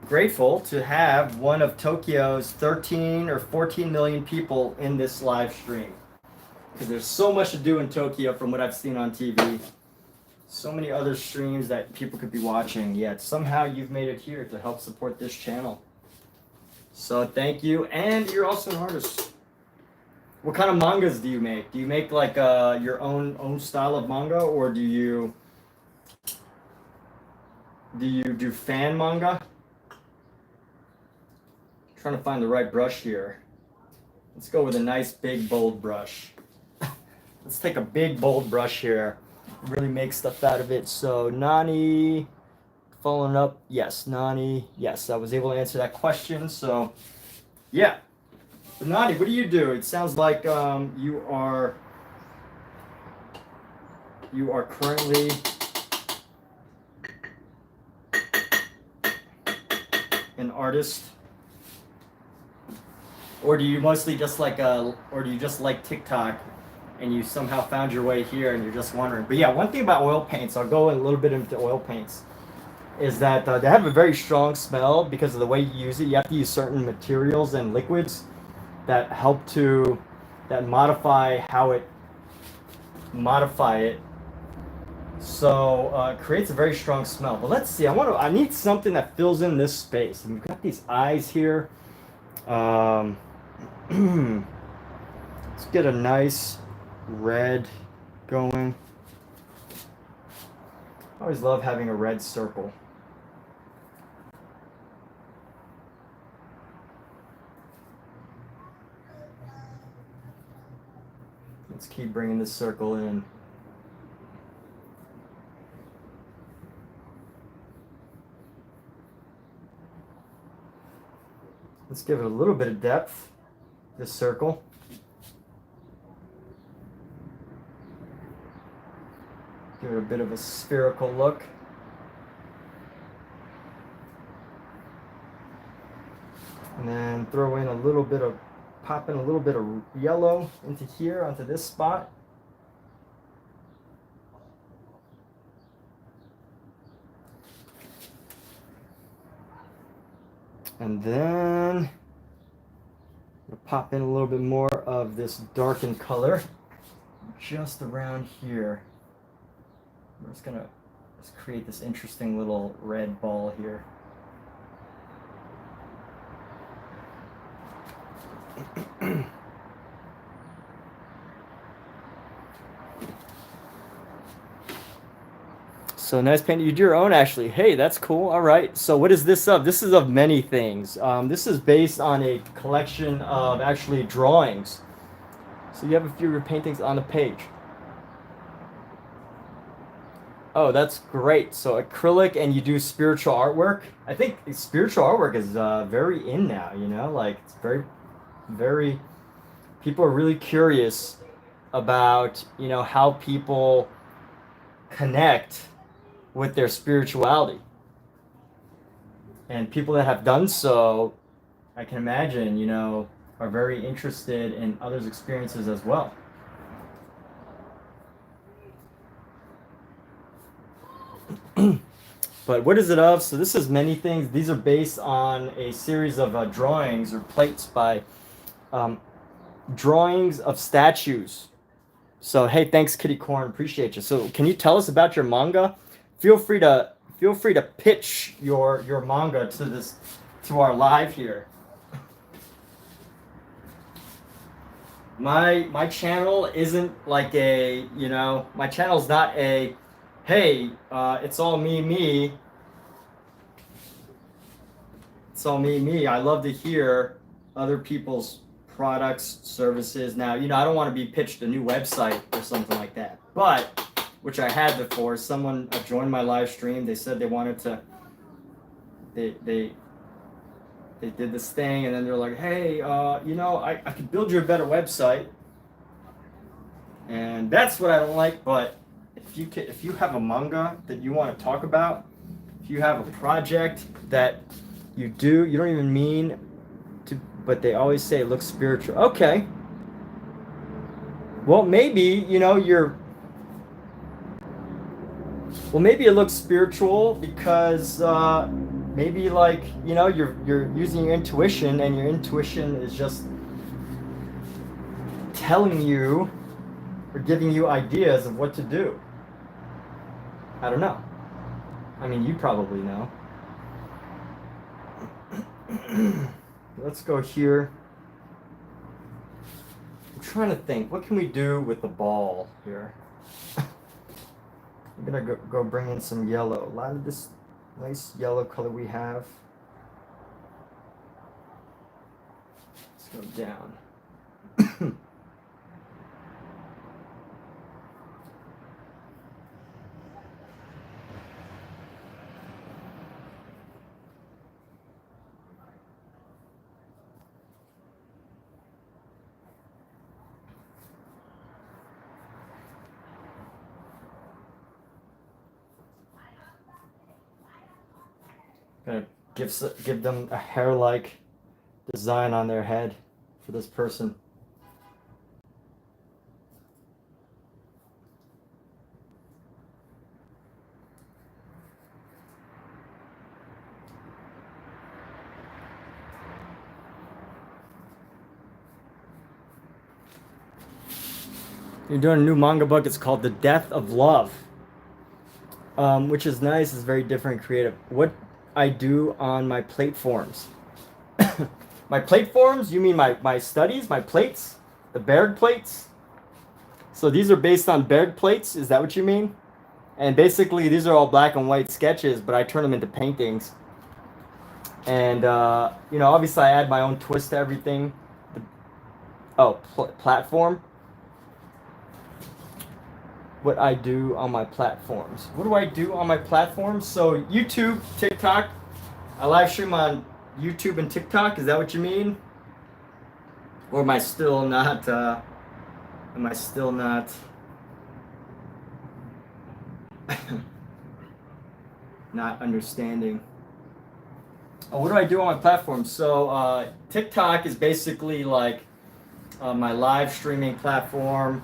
Speaker 1: grateful to have one of Tokyo's 13 or 14 million people in this live stream. Because there's so much to do in Tokyo from what I've seen on TV. So many other streams that people could be watching, yet somehow you've made it here to help support this channel. So thank you, and you're also an artist. What kind of mangas do you make? Do you make like your own style of manga, or do you do fan manga? Trying to find the right brush here. Let's go with a nice big bold brush. Let's take a big bold brush here. Really make stuff out of it. So Nani, following up, yes, Nani, yes, I was able to answer that question. So yeah, but Nani, what do you do? It sounds like you are currently an artist. Or do you mostly just like or do you just like TikTok and you somehow found your way here and you're just wondering? But yeah, one thing about oil paints, I'll go a little bit into oil paints, is that they have a very strong smell because of the way you use it. You have to use certain materials and liquids that help to, that modify it. So it creates a very strong smell. But let's see, I need something that fills in this space. And we've got these eyes here. Let's get a nice red going. I always love having a red circle. Let's keep bringing this circle in. Let's give it a little bit of depth, this circle. Give it a bit of a spherical look. And then throw in a little bit of, pop in a little bit of yellow into here, onto this spot. And then we'll pop in a little bit more of this darkened color just around here. We're just gonna create this interesting little red ball here. So nice painting. You do your own, actually. Hey, that's cool. All right. So what is this of? This is of many things. This is based on a collection of actually drawings. So you have a few of your paintings on the page. Oh, that's great. So acrylic, and you do spiritual artwork. I think spiritual artwork is very in now, you know, like it's very, people are really curious about, you know, how people connect with their spirituality. And people that have done so, I can imagine, you know, are very interested in others' experiences as well. But what is it of? So this is many things. These are based on a series of drawings or plates by drawings of statues. So hey, thanks Kitty Corn, appreciate you. So can you tell us about your manga? Feel free to pitch your manga to our live here. My channel isn't like a, you know, my channel's not a, hey, it's all me. It's all me. I love to hear other people's products, services. Now, you know, I don't want to be pitched a new website or something like that, but, which I had before, someone joined my live stream. They said they wanted to, they did this thing, and then they're like, hey, you know, I could build you a better website. And that's what I don't like. But if you have a manga that you want to talk about, if you have a project that you don't even mean to, but they always say it looks spiritual. Okay. Well, maybe, you know, maybe it looks spiritual because maybe, like, you know, you're using your intuition, and your intuition is just telling you or giving you ideas of what to do. I don't know. I mean, you probably know. Let's go here. I'm trying to think, what can we do with the ball here? I'm gonna go bring in some yellow. A lot of this nice yellow color we have. Let's go down. Gonna give them a hair-like design on their head for this person. You're doing a new manga book. It's called The Death of Love, which is nice. It's very different and creative. What I do on my plate forms. My plate forms? You mean my studies, my plates? The Berg plates? So these are based on Berg plates? Is that what you mean? And basically these are all black and white sketches, but I turn them into paintings. And, you know, obviously I add my own twist to everything. Platform. What I do on my platforms. What do I do on my platforms? So YouTube, TikTok. I live stream on YouTube and TikTok. Is that what you mean? Or am I still not? Not understanding? What do I do on my platform? So TikTok is basically like my live streaming platform.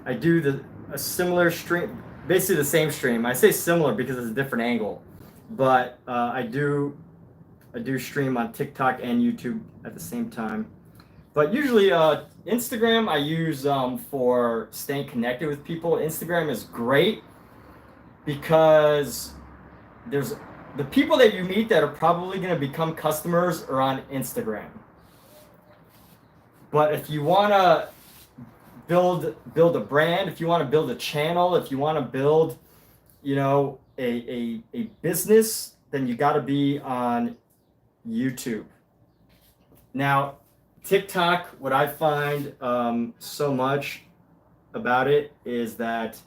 Speaker 1: I do a similar stream, basically the same stream. I say similar because it's a different angle, but I do stream on TikTok and YouTube at the same time. But usually Instagram I use for staying connected with people. Instagram is great because there's the people that you meet that are probably going to become customers are on Instagram. But if you want to build a brand, if you want to build a channel, if you want to build, you know, a business, then you got to be on YouTube. Now, TikTok, what I find so much about it is that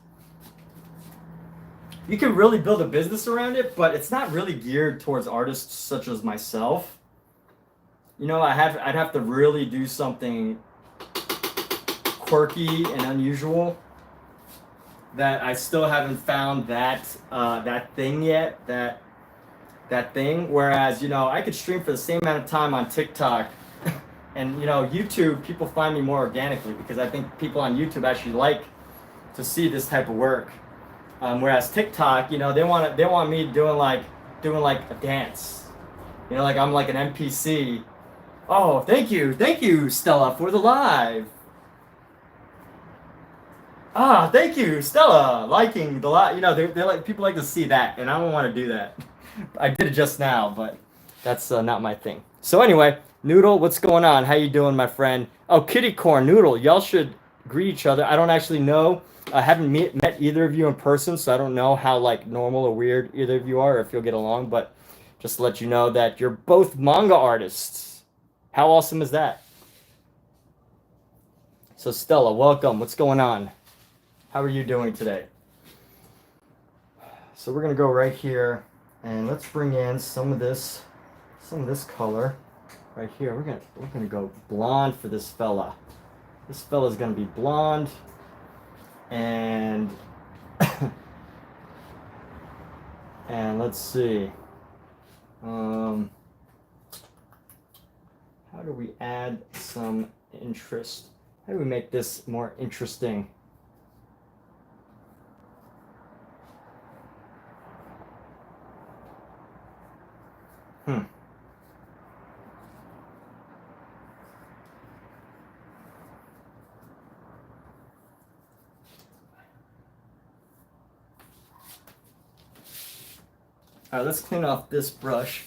Speaker 1: you can really build a business around it, but it's not really geared towards artists such as myself. You know, I'd have to really do something quirky and unusual that I still haven't found that that thing yet, that thing. Whereas, you know, I could stream for the same amount of time on TikTok, and you know, YouTube, people find me more organically because I think people on YouTube actually like to see this type of work. Whereas TikTok, you know, they want me doing like a dance, you know, like I'm like an NPC. Oh, thank you, Stella, for the live. Ah, thank you, Stella, liking the live. You know, they like, people like to see that, and I don't want to do that. I did it just now, but that's not my thing. So anyway, Noodle, what's going on? How you doing, my friend? Oh, Kitty Corn, Noodle, y'all should greet each other. I don't actually know. I haven't met either of you in person, so I don't know how like normal or weird either of you are, or if you'll get along. But just to let you know that you're both manga artists. How awesome is that? So Stella, welcome. What's going on? How are you doing today? So we're gonna go right here, and let's bring in some of this color right here. We're gonna go blonde for this fella. This fella's gonna be blonde, and and let's see. How do we add some interest? How do we make this more interesting? All right, let's clean off this brush.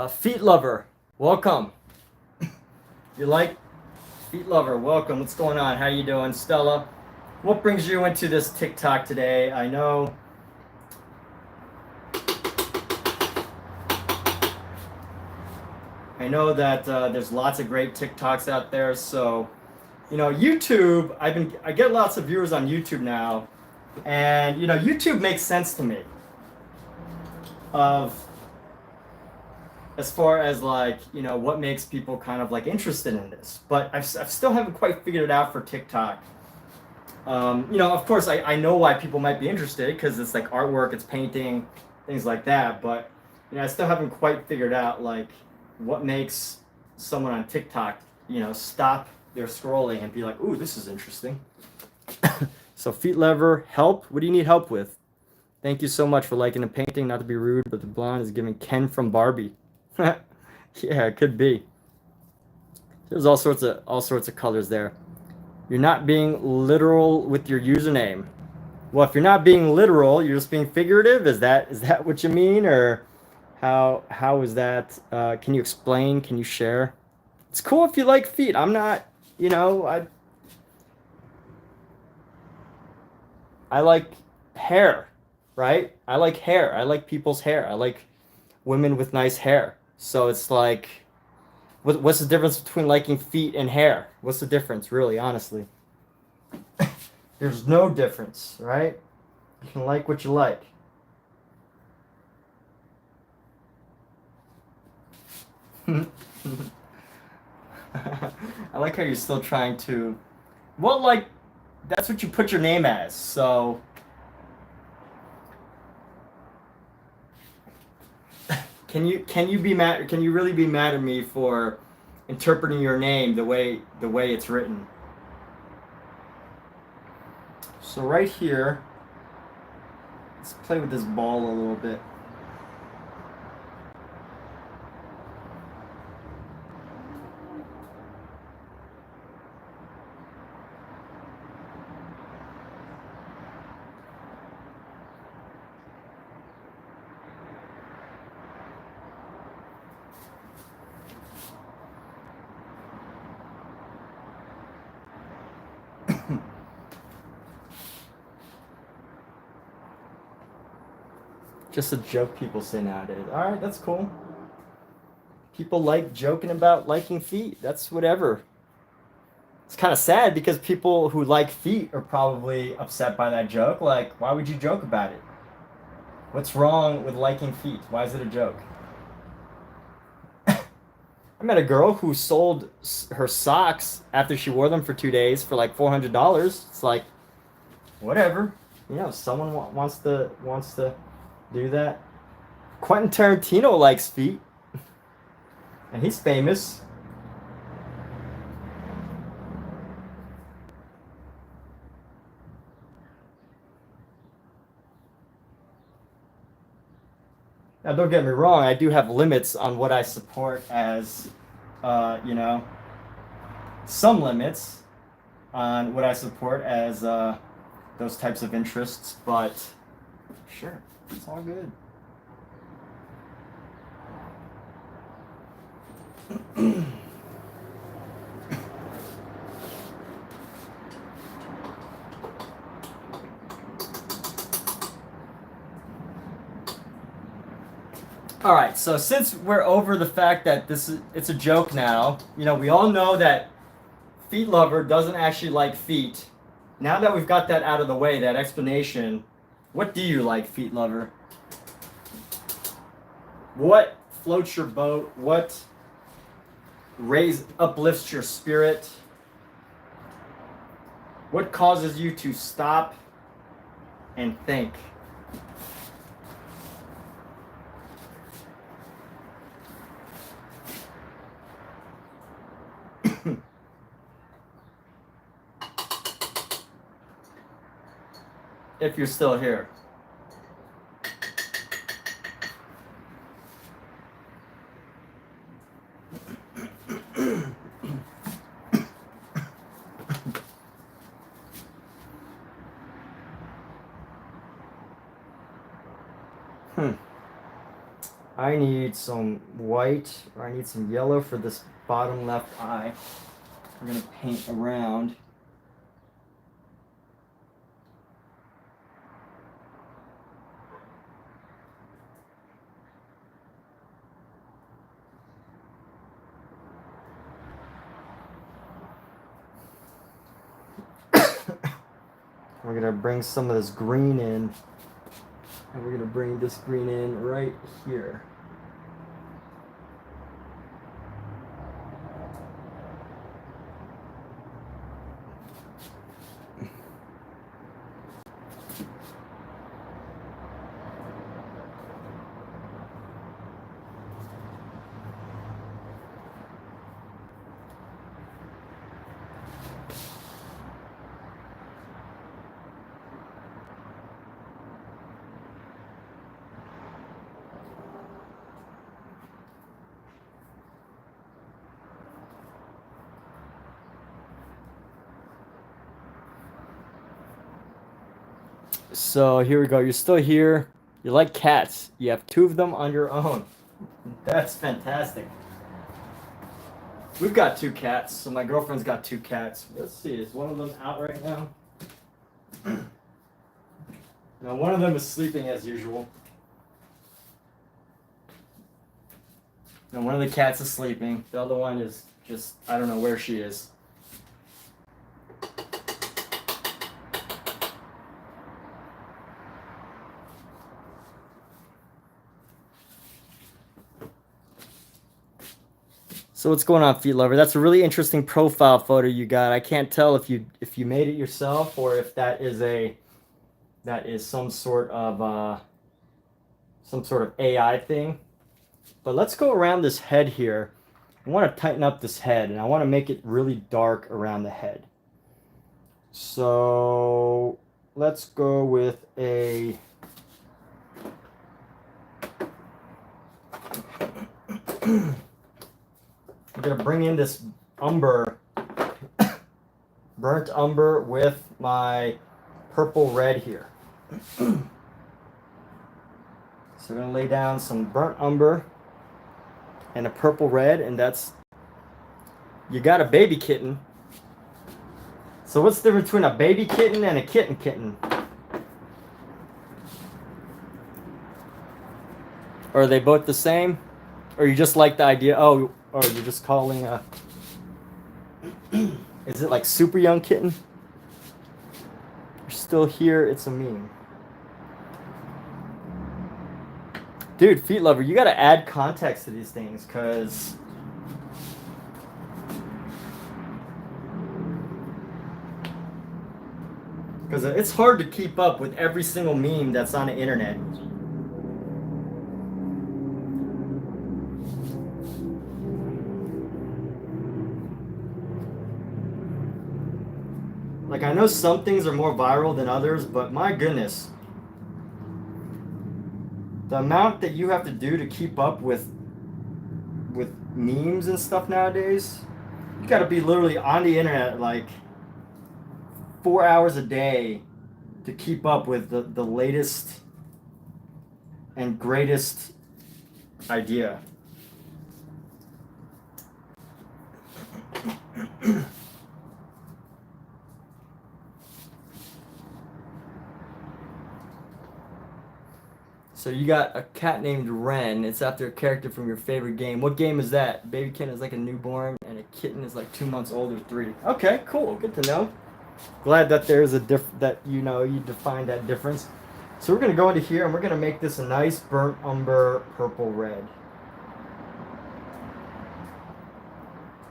Speaker 1: Feet Lover, welcome. You like Feet Lover, welcome. What's going on? How you doing, Stella? What brings you into this TikTok today? I know that there's lots of great TikToks out there. So, you know, YouTube, I get lots of viewers on YouTube now, and you know, YouTube makes sense to me. As far as like, you know, what makes people kind of like interested in this, but I still haven't quite figured it out for TikTok. You know, of course, I know why people might be interested because it's like artwork, it's painting, things like that. But you know, I still haven't quite figured out like what makes someone on TikTok, you know, stop their scrolling and be like, "Ooh, this is interesting." So Feet Lever, help. What do you need help with? Thank you so much for liking the painting. Not to be rude, but the blonde is giving Ken from Barbie. Yeah, it could be. There's all sorts of colors there. You're not being literal with your username. Well, if you're not being literal, you're just being figurative. Is that what you mean, or how is that? Can you explain? Can you share? It's cool if you like feet. I'm not. You know, I like hair. Right? I like hair. I like people's hair. I like women with nice hair. So it's like, what's the difference between liking feet and hair? What's the difference, really, honestly? There's no difference, right? You can like what you like. I like how you're still trying to, well, like, that's what you put your name as, so. Can you be mad? Can you really be mad at me for interpreting your name the way it's written? So right here, let's play with this ball a little bit. Just a joke people say nowadays. All right, that's cool. People like joking about liking feet. That's whatever. It's kind of sad because people who like feet are probably upset by that joke. Like, why would you joke about it? What's wrong with liking feet? Why is it a joke? I met a girl who sold her socks after she wore them for 2 days for like $400. It's like, whatever. you know, someone wants to do that. Quentin Tarantino likes feet, and he's famous. Now, don't get me wrong, I do have limits on what I support as, you know, some limits on what I support as those types of interests, but sure, it's all good. All right, so since we're over the fact that it's a joke now, you know, we all know that Feet Lover doesn't actually like feet. Now that we've got that out of the way, that explanation, what do you like, Feet Lover? What floats your boat? What uplifts your spirit? What causes you to stop and think? If you're still here. I need some white, or I need some yellow for this bottom left eye. We're gonna paint around. We're gonna bring some of this green in, and we're gonna bring this green in right here. So here we go. You're still here. You like cats. You have 2 of them on your own. That's fantastic. We've got 2 cats. So my girlfriend's got 2 cats. Let's see. Is one of them out right now? No, one of them is sleeping as usual. And one of the cats is sleeping. The other one is just, I don't know where she is. So what's going on, Feet Lover? That's a really interesting profile photo you got. I can't tell if you made it yourself or if that is some sort of AI thing. But let's go around this head here. I want to tighten up this head, and I want to make it really dark around the head. So let's go with a I'm going to bring in this umber, burnt umber with my purple red here. So we're going to lay down some burnt umber and a purple red, and that's, you got a baby kitten. So what's the difference between a baby kitten and a kitten? Or are they both the same? Or you just like the idea, oh, or you're just calling a, is it like super young kitten? You're still here, it's a meme. Dude, Feet Lover, you gotta add context to these things, because Because it's hard to keep up with every single meme that's on the internet. Like, I know some things are more viral than others, but my goodness. The amount that you have to do to keep up with memes and stuff nowadays, you gotta be literally on the internet like 4 hours a day to keep up with the latest and greatest idea. So you got a cat named Ren. It's after a character from your favorite game. What game is that? Baby kitten is like a newborn, and a kitten is like 2 months old or 3. Okay, cool. Good to know. Glad that there's a that you defined that difference. So we're gonna go into here and we're gonna make this a nice burnt umber purple red.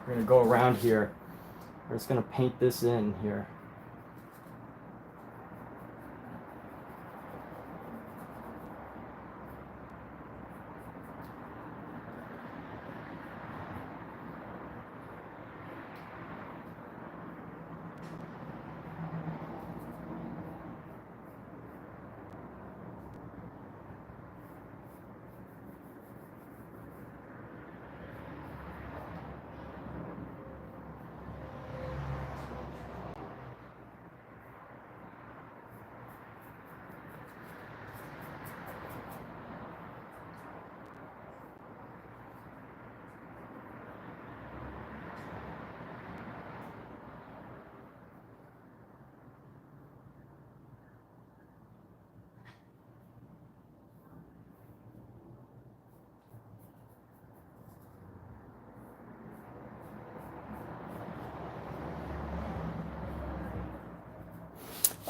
Speaker 1: We're gonna go around here. We're just gonna paint this in here.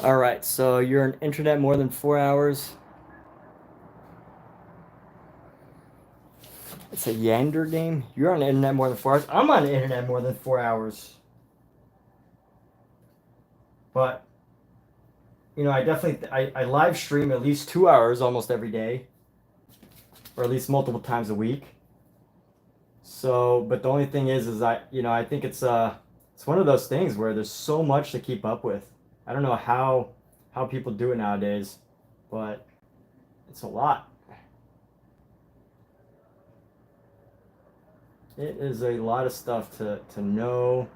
Speaker 1: All right, so you're on internet more than 4 hours. It's a Yander game. You're on the internet more than 4 hours. I'm on the internet more than 4 hours. But, I definitely, I live stream at least 2 hours almost every day. Or at least multiple times a week. So, but the only thing is I think it's one of those things where there's so much to keep up with. I don't know how people do it nowadays, but it's a lot. It is a lot of stuff to know.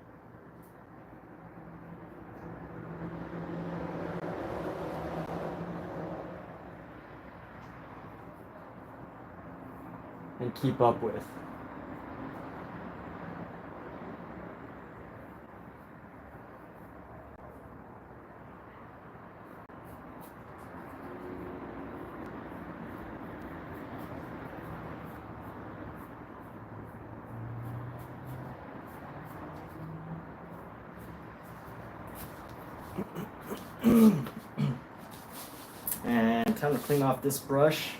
Speaker 1: And keep up with. And time to clean off this brush.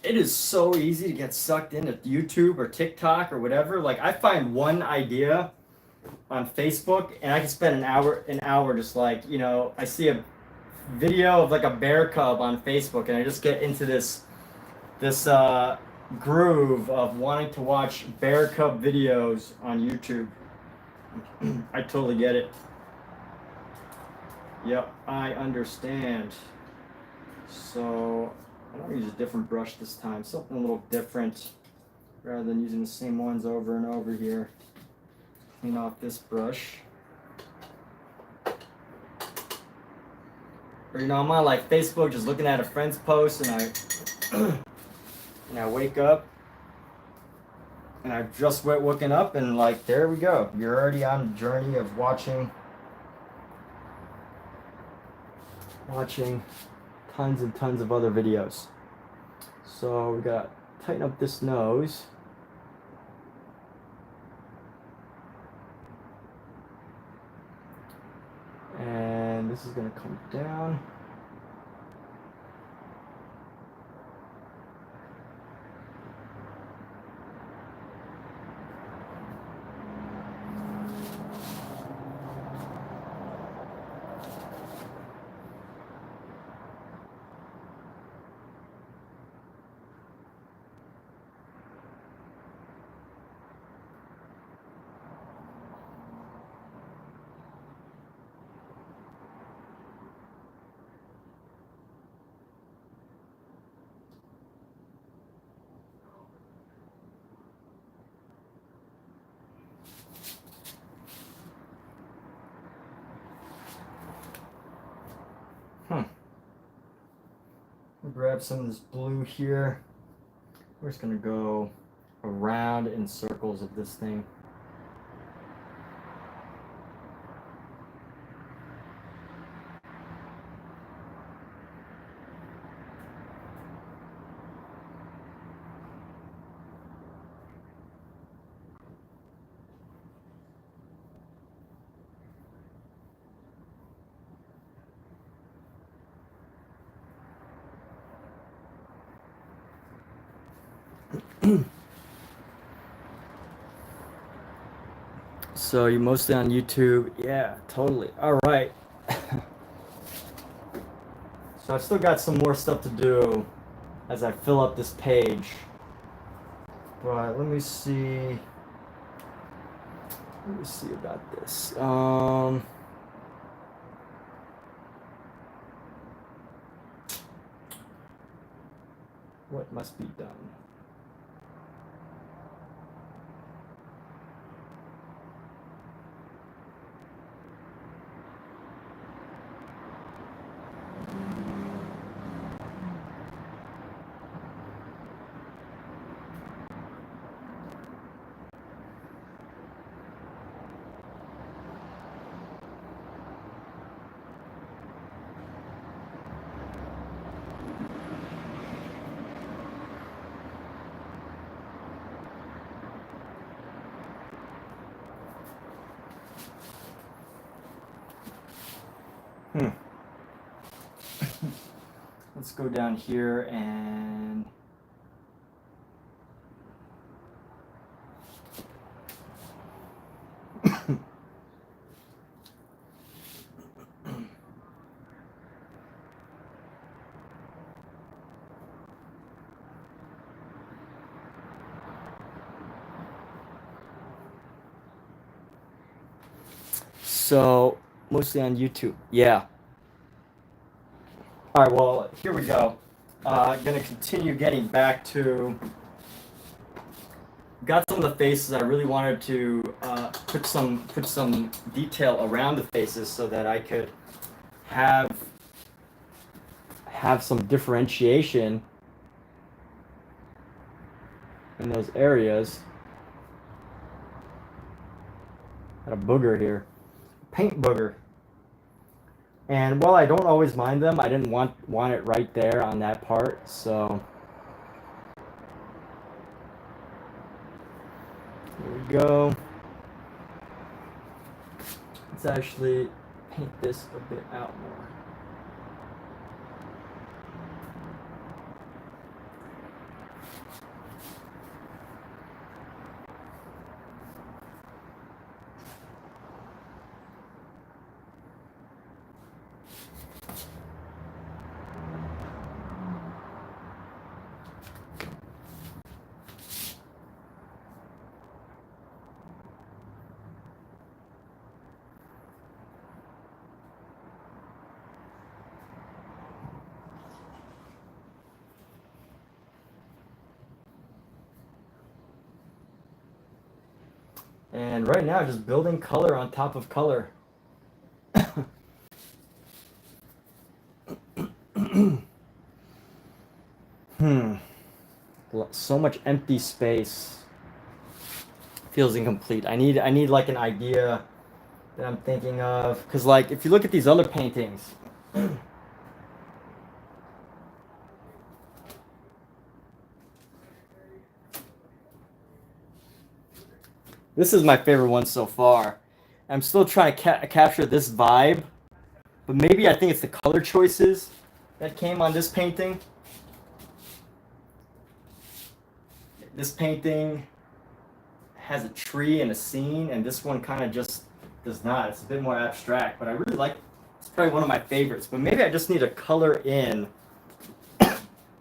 Speaker 1: It is so easy to get sucked into YouTube or TikTok or whatever. Like, I find one idea on Facebook and I can spend an hour just like, I see a video of like a bear cub on Facebook and I just get into this groove of wanting to watch bear cub videos on YouTube. I totally get it. Yep, I understand. So I'm gonna use a different brush this time, something a little different, rather than using the same ones over and over here. Clean off this brush. Or I'm on like Facebook just looking at a friend's post and I wake up and I've just woken up and like there we go. You're already on a journey of watching tons and tons of other videos. So we got to tighten up this nose. And this is going to come down. grab some of this blue here. We're just gonna go around in circles of this thing. So you're mostly on YouTube? Yeah, totally. All right. So I've still got some more stuff to do as I fill up this page. But let me see. Let me see about this. What must be done? Let's go down here and so mostly on YouTube. Yeah. All right, well, here we go. I'm going to continue getting back to, got some of the faces. I really wanted to put some detail around the faces so that I could have some differentiation in those areas. Got a booger here. Paint booger. And while I don't always mind them, I didn't want it right there on that part, so here we go. Let's actually paint this a bit out more. And right now, just building color on top of color. So much empty space. Feels incomplete. I need like an idea that I'm thinking of. Because like, if you look at these other paintings, this is my favorite one so far. I'm still trying to capture this vibe, but maybe I think it's the color choices that came on this painting. This painting has a tree and a scene, and this one kind of just does not. It's a bit more abstract, but I really like it. It's probably one of my favorites, but maybe I just need to color in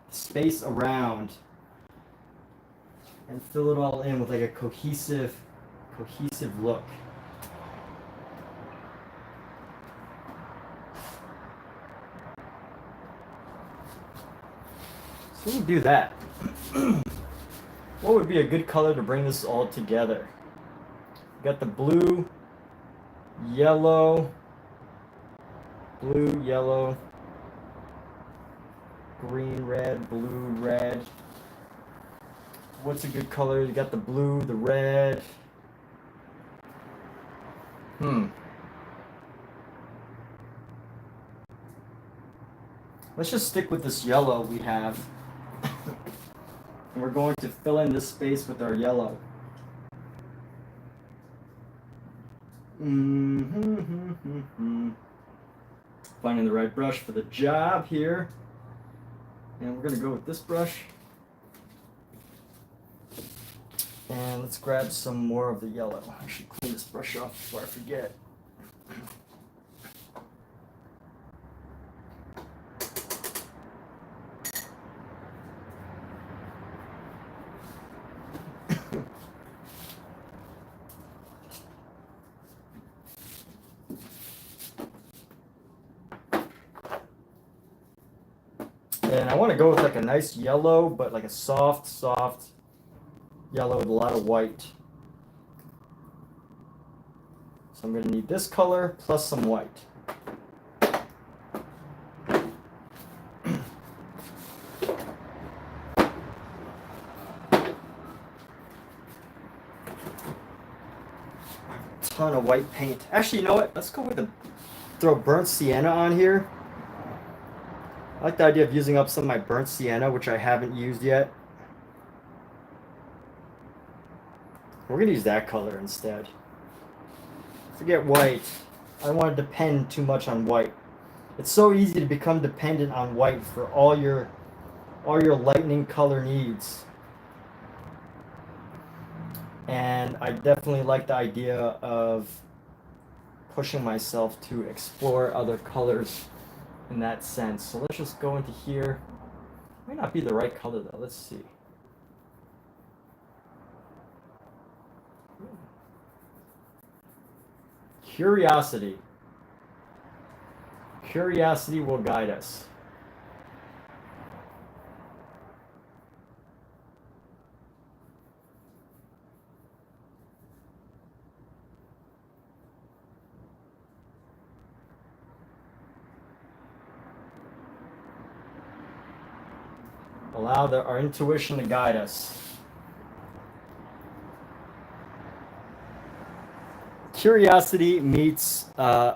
Speaker 1: space around and fill it all in with like a cohesive look. So we do that. What would be a good color to bring this all together? We got the blue, yellow, green, red, blue, red. What's a good color? You got the blue, the red. Let's just stick with this yellow we have. And we're going to fill in this space with our yellow. Finding the right brush for the job here. And we're going to go with this brush. And let's grab some more of the yellow. I should clean this brush off before I forget. And I want to go with like a nice yellow, but like a soft yellow with a lot of white. So I'm going to need this color plus some white. Ton of white paint. Actually, you know what? Let's go with throw burnt sienna on here. I like the idea of using up some of my burnt sienna, which I haven't used yet. We're going to use that color instead. Forget white. I don't want to depend too much on white. It's so easy to become dependent on white for all your lightning color needs. And I definitely like the idea of pushing myself to explore other colors in that sense. So let's just go into here. Might not be the right color though. Let's see. Curiosity. Curiosity will guide us. Allow our intuition to guide us. Curiosity meets,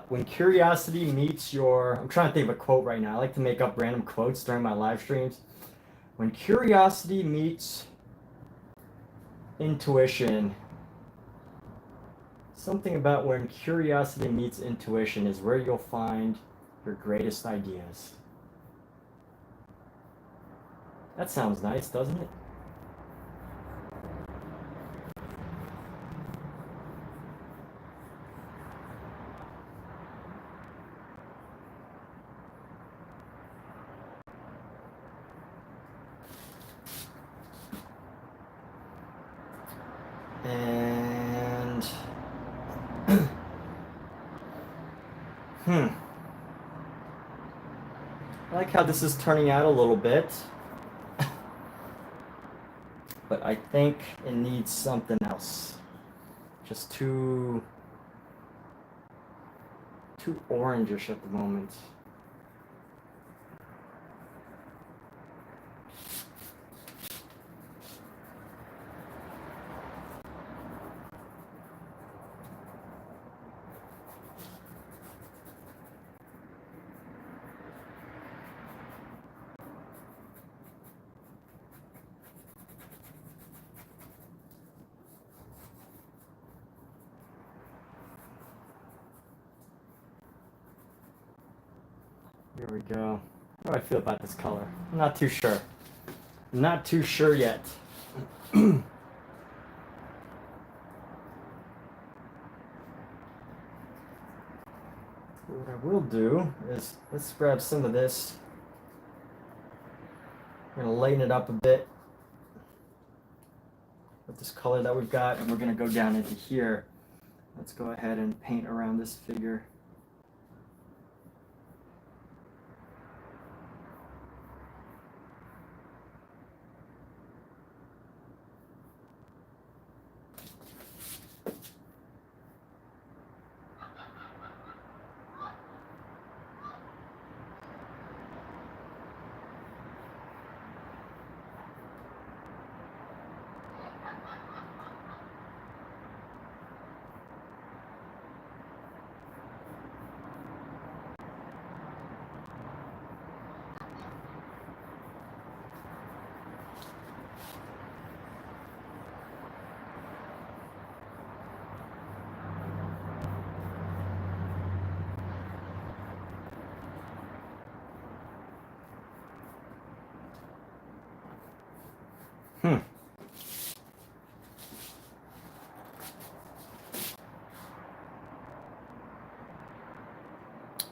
Speaker 1: when curiosity meets your, I'm trying to think of a quote right now. I like to make up random quotes during my live streams. When curiosity meets intuition, something about when curiosity meets intuition is where you'll find your greatest ideas. That sounds nice, doesn't it? And I like how this is turning out a little bit. But I think it needs something else. Just too orangish at the moment. Here we go. How do I feel about this color? I'm not too sure. I'm not too sure yet. What I will do is, let's grab some of this. We're going to lighten it up a bit with this color that we've got, and we're going to go down into here. Let's go ahead and paint around this figure.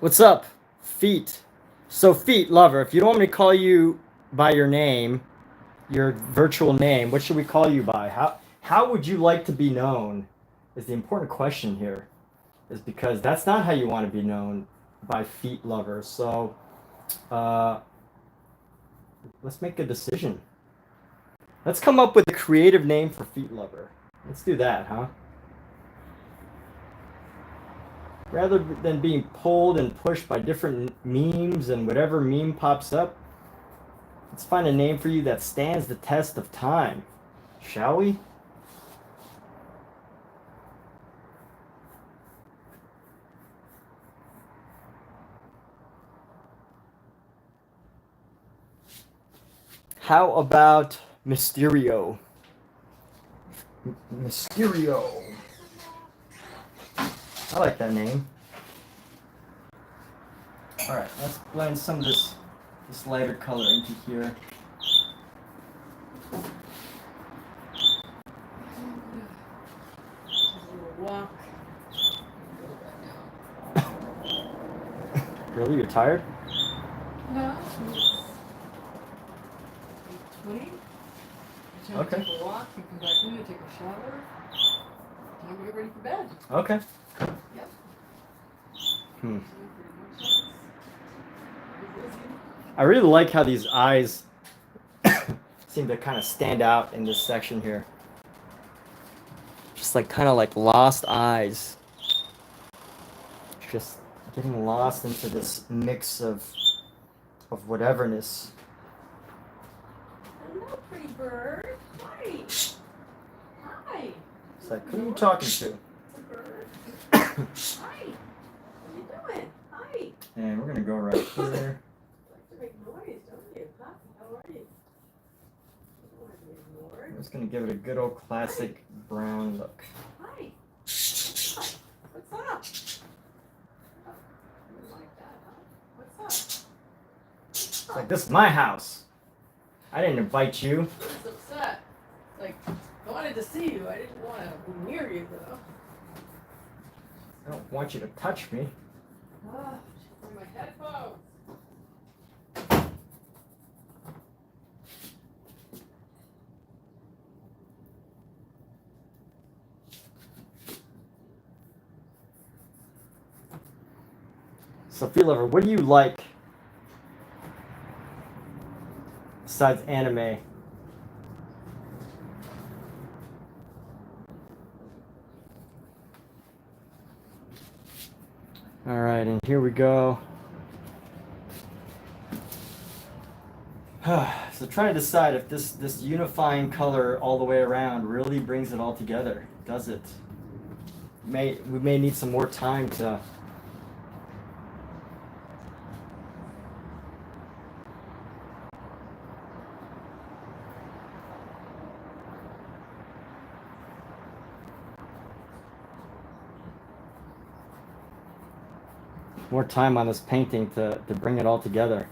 Speaker 1: What's up, Feet? So, Feet Lover, if you don't want me to call you by your name, your virtual name, what should we call you by? How would you like to be known? Is the important question here. Is because that's not how you want to be known by Feet Lover. So, let's make a decision. Let's come up with a creative name for Feet Lover. Let's do that, huh? Rather than being pulled and pushed by different memes and whatever meme pops up, let's find a name for you that stands the test of time. Shall we? How about Mysterio? Mysterio. I like that name. All right, let's blend some of this lighter color into here.
Speaker 2: Walk.
Speaker 1: Really, you're tired?
Speaker 2: No. 20.
Speaker 1: Okay.
Speaker 2: Take a walk. You come back in. You take a shower. Time to get ready for bed.
Speaker 1: Okay.
Speaker 2: Yep.
Speaker 1: I really like how these eyes seem to kind of stand out in this section here. Just like kind of like lost eyes. Just getting lost into this mix of whateverness.
Speaker 2: Hello, pretty bird. Hi. Hi.
Speaker 1: It's like, who are you talking to?
Speaker 2: It's a bird. Hi. What are you doing? Hi.
Speaker 1: And we're gonna go right here.
Speaker 2: You like to make noise, don't you? Huh? How are you? You don't want to be ignored.
Speaker 1: I'm just gonna give it a good old classic brown look.
Speaker 2: Hi. Hi. What's up? Oh, you didn't like that, huh? What's up?
Speaker 1: It's like, this is my house. I didn't invite you.
Speaker 2: I was upset. Like, I wanted to see you. I didn't want to be near you, though.
Speaker 1: I don't want you to touch me.
Speaker 2: Ah, for my headphones.
Speaker 1: Sophie Lover, what do you like besides anime? All right, and here we go. So try to decide if this unifying color all the way around really brings it all together. Does it? We may need some more time to more time on this painting to bring it all together.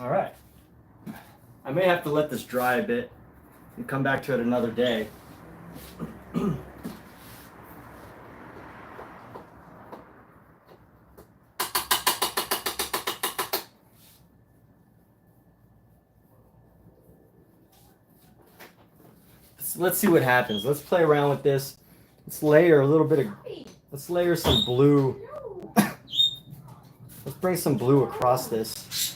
Speaker 1: All right. I may have to let this dry a bit and come back to it another day. So let's see what happens. Let's play around with this. Let's layer a little bit of, let's layer some blue. Let's bring some blue across this.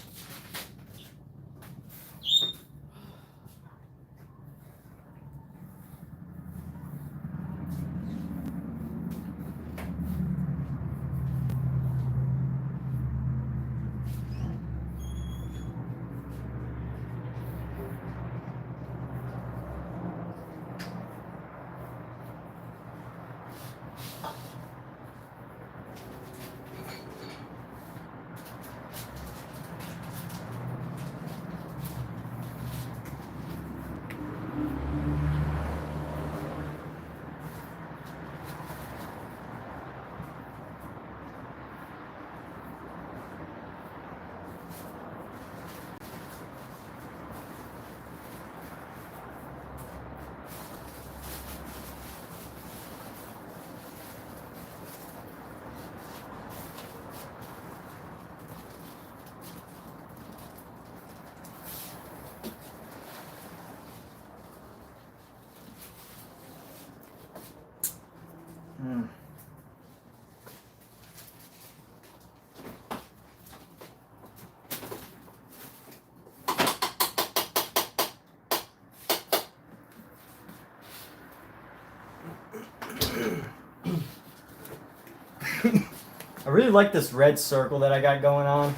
Speaker 1: I really like this red circle that I got going on.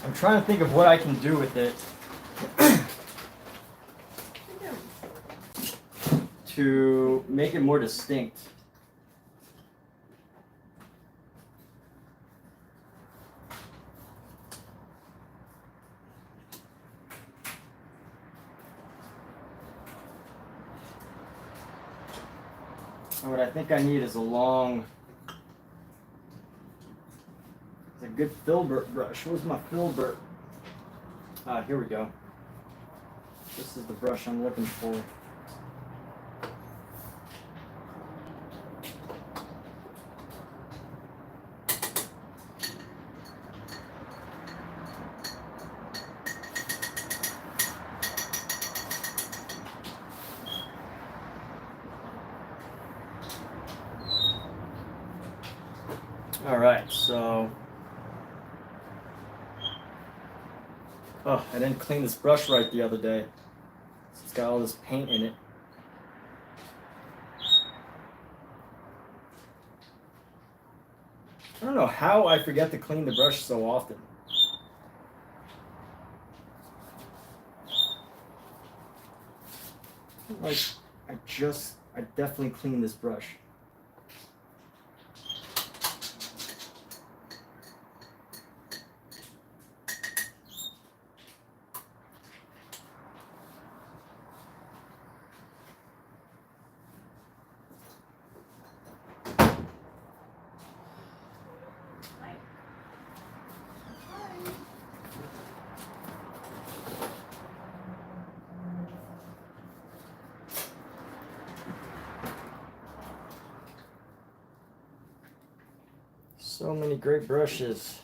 Speaker 1: I'm trying to think of what I can do with it to make it more distinct. And what I think I need is a good filbert brush. Where's my filbert? Here we go. This is the brush I'm looking for. All right, so. Oh, I didn't clean this brush right the other day. It's got all this paint in it. I don't know how I forget to clean the brush so often. Like, I definitely cleaned this brush. So many great brushes.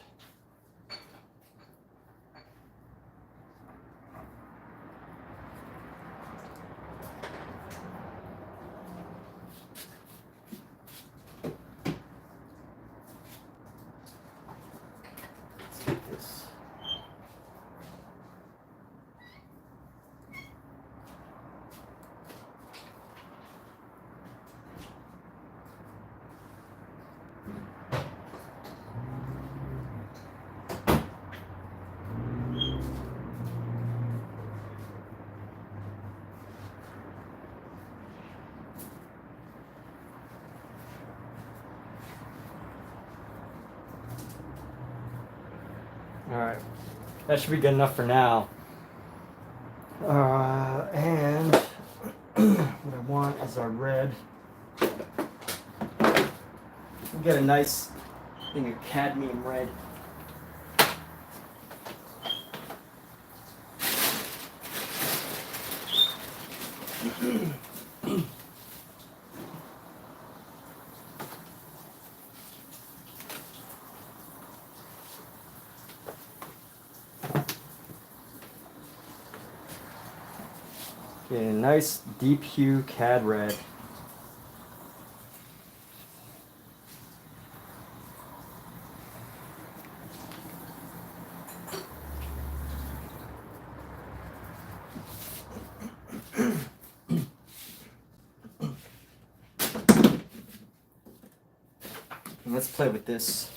Speaker 1: Let's get this. All right, that should be good enough for now. And what I want is our red. We'll get a nice thing of cadmium red. Get a nice deep hue cad red. And let's play with this.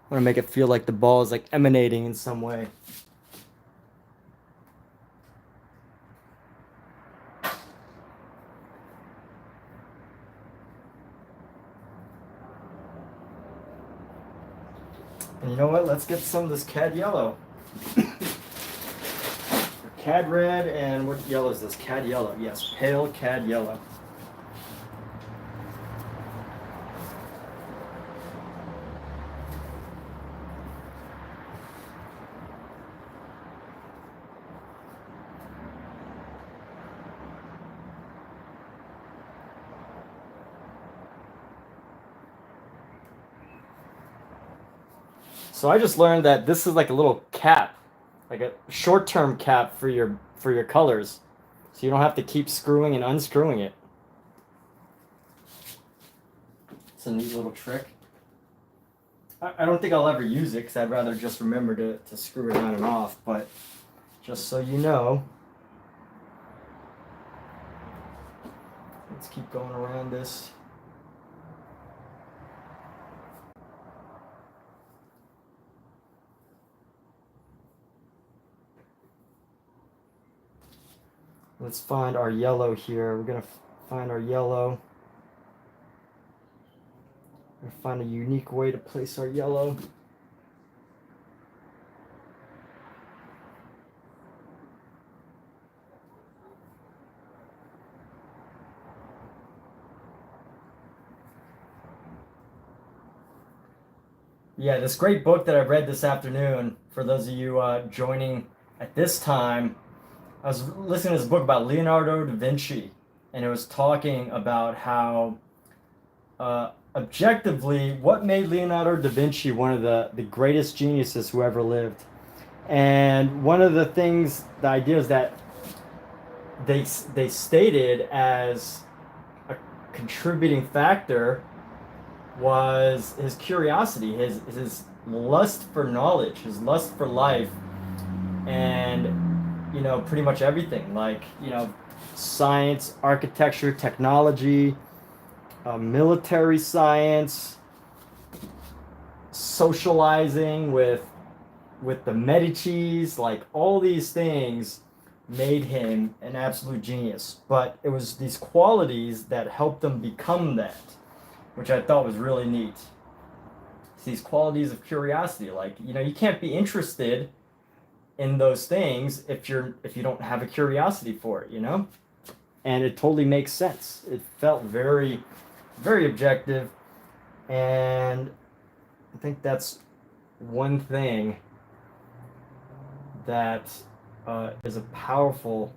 Speaker 1: I want to make it feel like the ball is like emanating in some way. And you know what? Let's get some of this cad yellow. Cad red, and what yellow is this? Cad yellow. Yes, pale cad yellow. So I just learned that this is like a little cap, like a short-term cap for your colors, so you don't have to keep screwing and unscrewing it. It's a neat little trick. I don't think I'll ever use it because I'd rather just remember to screw it on and off, but just so you know. Let's keep going around this. Let's find our yellow here. We're gonna find our yellow. We're gonna find a unique way to place our yellow. Yeah, this great book that I read this afternoon, for those of you joining at this time, I was listening to this book about Leonardo da Vinci, and it was talking about how objectively what made Leonardo da Vinci one of the greatest geniuses who ever lived. And one of the things, the ideas that they stated as a contributing factor was his curiosity, his lust for knowledge, his lust for life, and pretty much everything, like science, architecture, technology, military science, socializing with the Medicis, like all these things made him an absolute genius. But it was these qualities that helped him become that, which I thought was really neat. It's these qualities of curiosity, like you can't be interested in those things if you don't have a curiosity for it, and it totally makes sense. It felt very, very objective, and I think that's one thing that is a powerful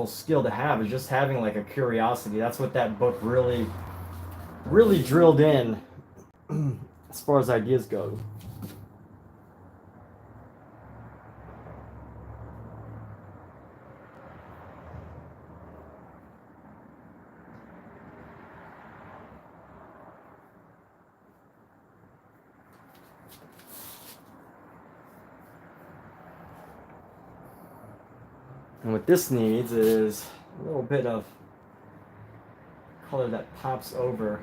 Speaker 1: skill to have, is just having like a curiosity. That's what that book really drilled in as far as ideas go. And what this needs is a little bit of color that pops over.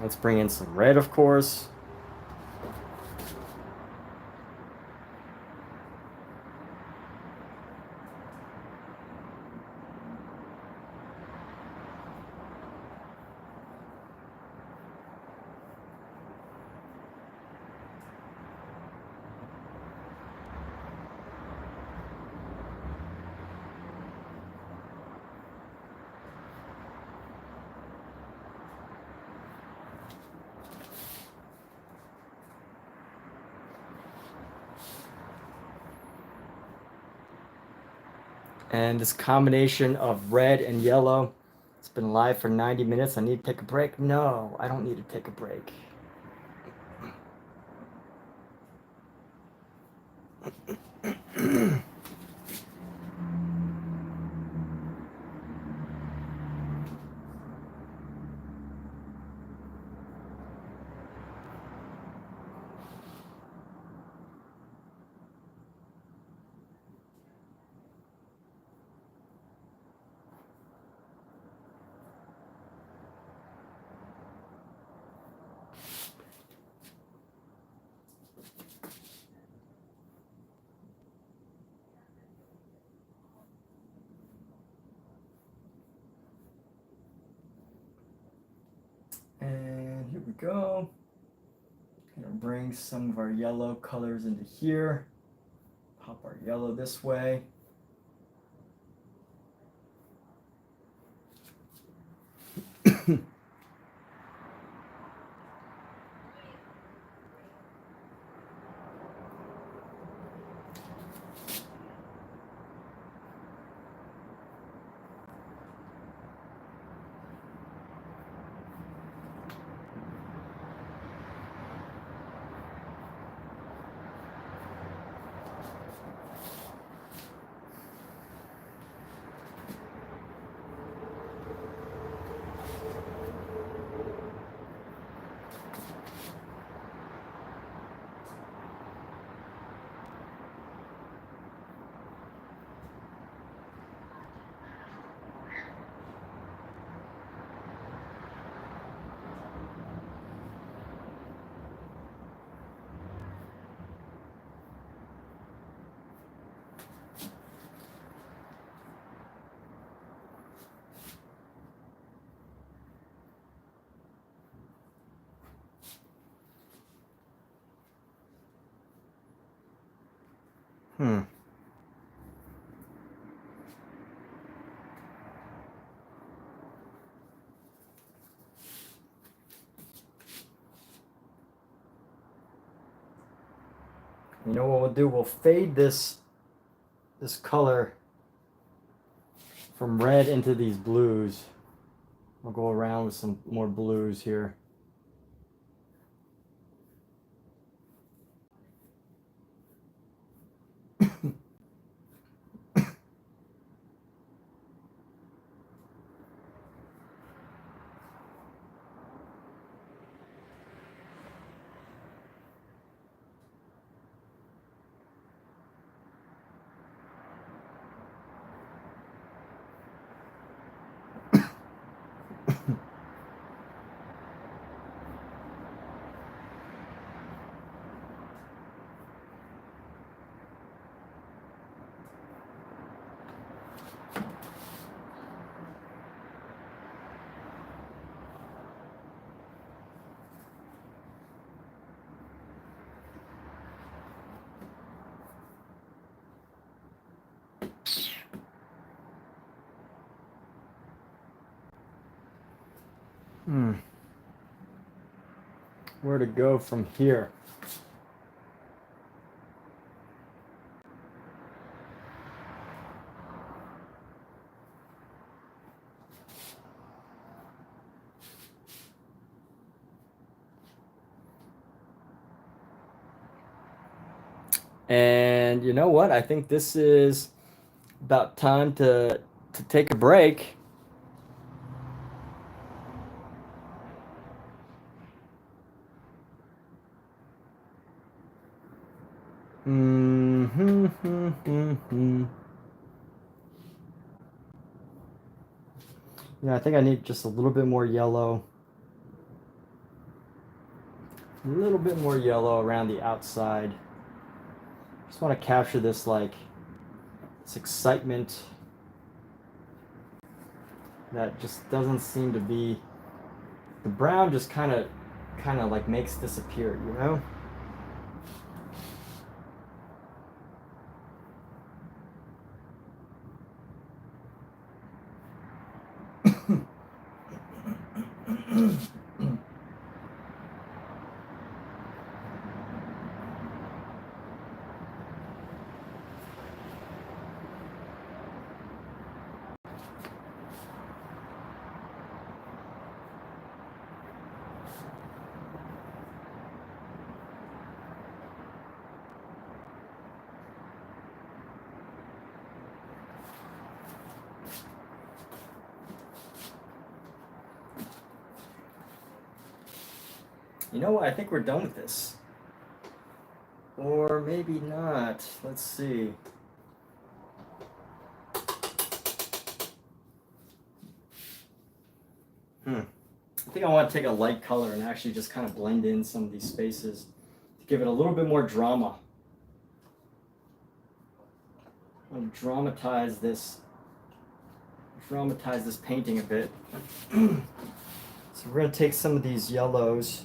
Speaker 1: Let's bring in some red, of course. And this combination of red and yellow, it's been live for 90 minutes. I need to take a break? No, I don't need to take a break. And here we go. Gonna bring some of our yellow colors into here. Pop our yellow this way. Hmm. You know what we'll do? We'll fade this color from red into these blues. I'll go around with some more blues here. Where to go from here? And you know what? I think this is about time to take a break. Yeah, I think I need just a little bit more yellow. A little bit more yellow around the outside. Just want to capture this, like, this excitement that just doesn't seem to be. The brown just kind of like makes this appear, you know? You know what? I think we're done with this. Or maybe not. Let's see. I think I want to take a light color and actually just kind of blend in some of these spaces to give it a little bit more drama. I want to dramatize this painting a bit. So we're going to take some of these yellows.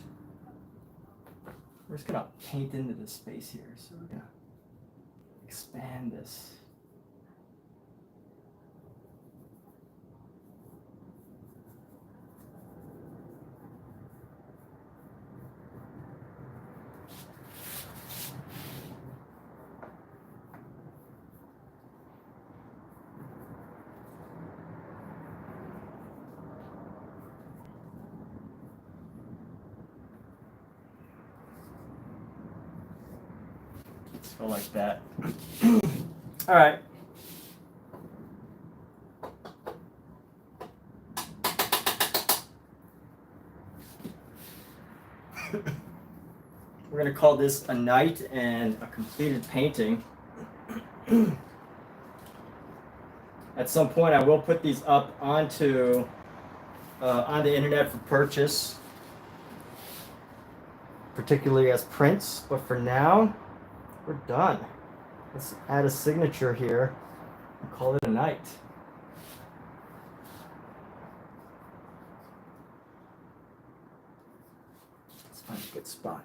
Speaker 1: We're just going to paint into this space here. So we're going to expand this. Let's go like that. All right. We're going to call this a night and a completed painting. At some point, I will put these up onto on the internet for purchase, particularly as prints. But for now, we're done. Let's add a signature here and call it a night. Let's find a good spot.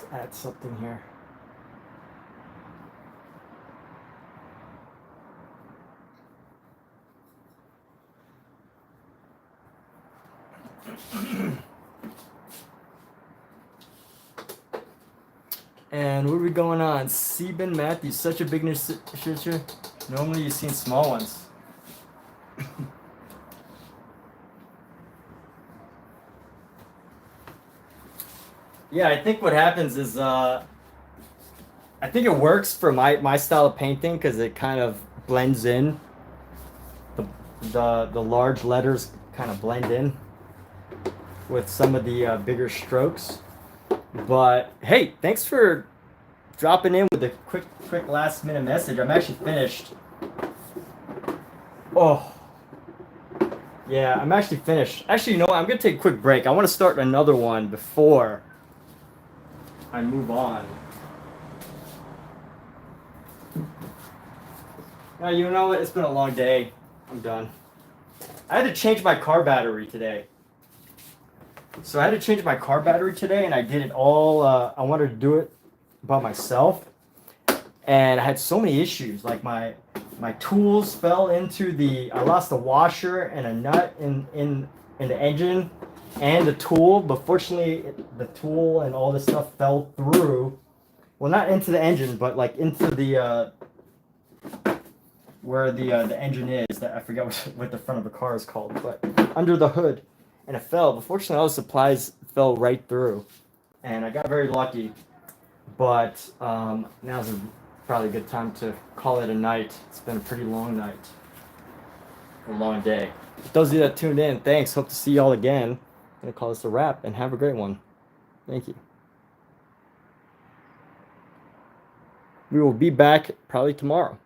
Speaker 1: Let's add something here. And what are we going on? Seben Matthews, such a big shooter. Normally you've seen small ones. Yeah, I think what happens is I think it works for my style of painting because it kind of blends in. The large letters kind of blend in with some of the bigger strokes. But hey, thanks for dropping in with a quick last minute message. I'm actually finished. Oh, yeah, I'm actually finished. Actually, you know what? I'm gonna take a quick break. I want to start another one before I move on. Now, you know what? It's been a long day. I'm done. I had to change my car battery today. So I had to change my car battery today, and I did it all. I wanted to do it by myself, and I had so many issues. Like my tools fell into the. I lost a washer and a nut in the engine, and the tool. But fortunately, the tool and all this stuff fell through. Well, not into the engine, but like into the where the engine is. That I forget what the front of the car is called, but under the hood. And it fell. But fortunately, all the supplies fell right through. And I got very lucky. But now's probably a good time to call it a night. It's been a pretty long night. A long day. Those of you that tuned in, thanks. Hope to see y'all again. I'm going to call this a wrap and have a great one. Thank you. We will be back probably tomorrow.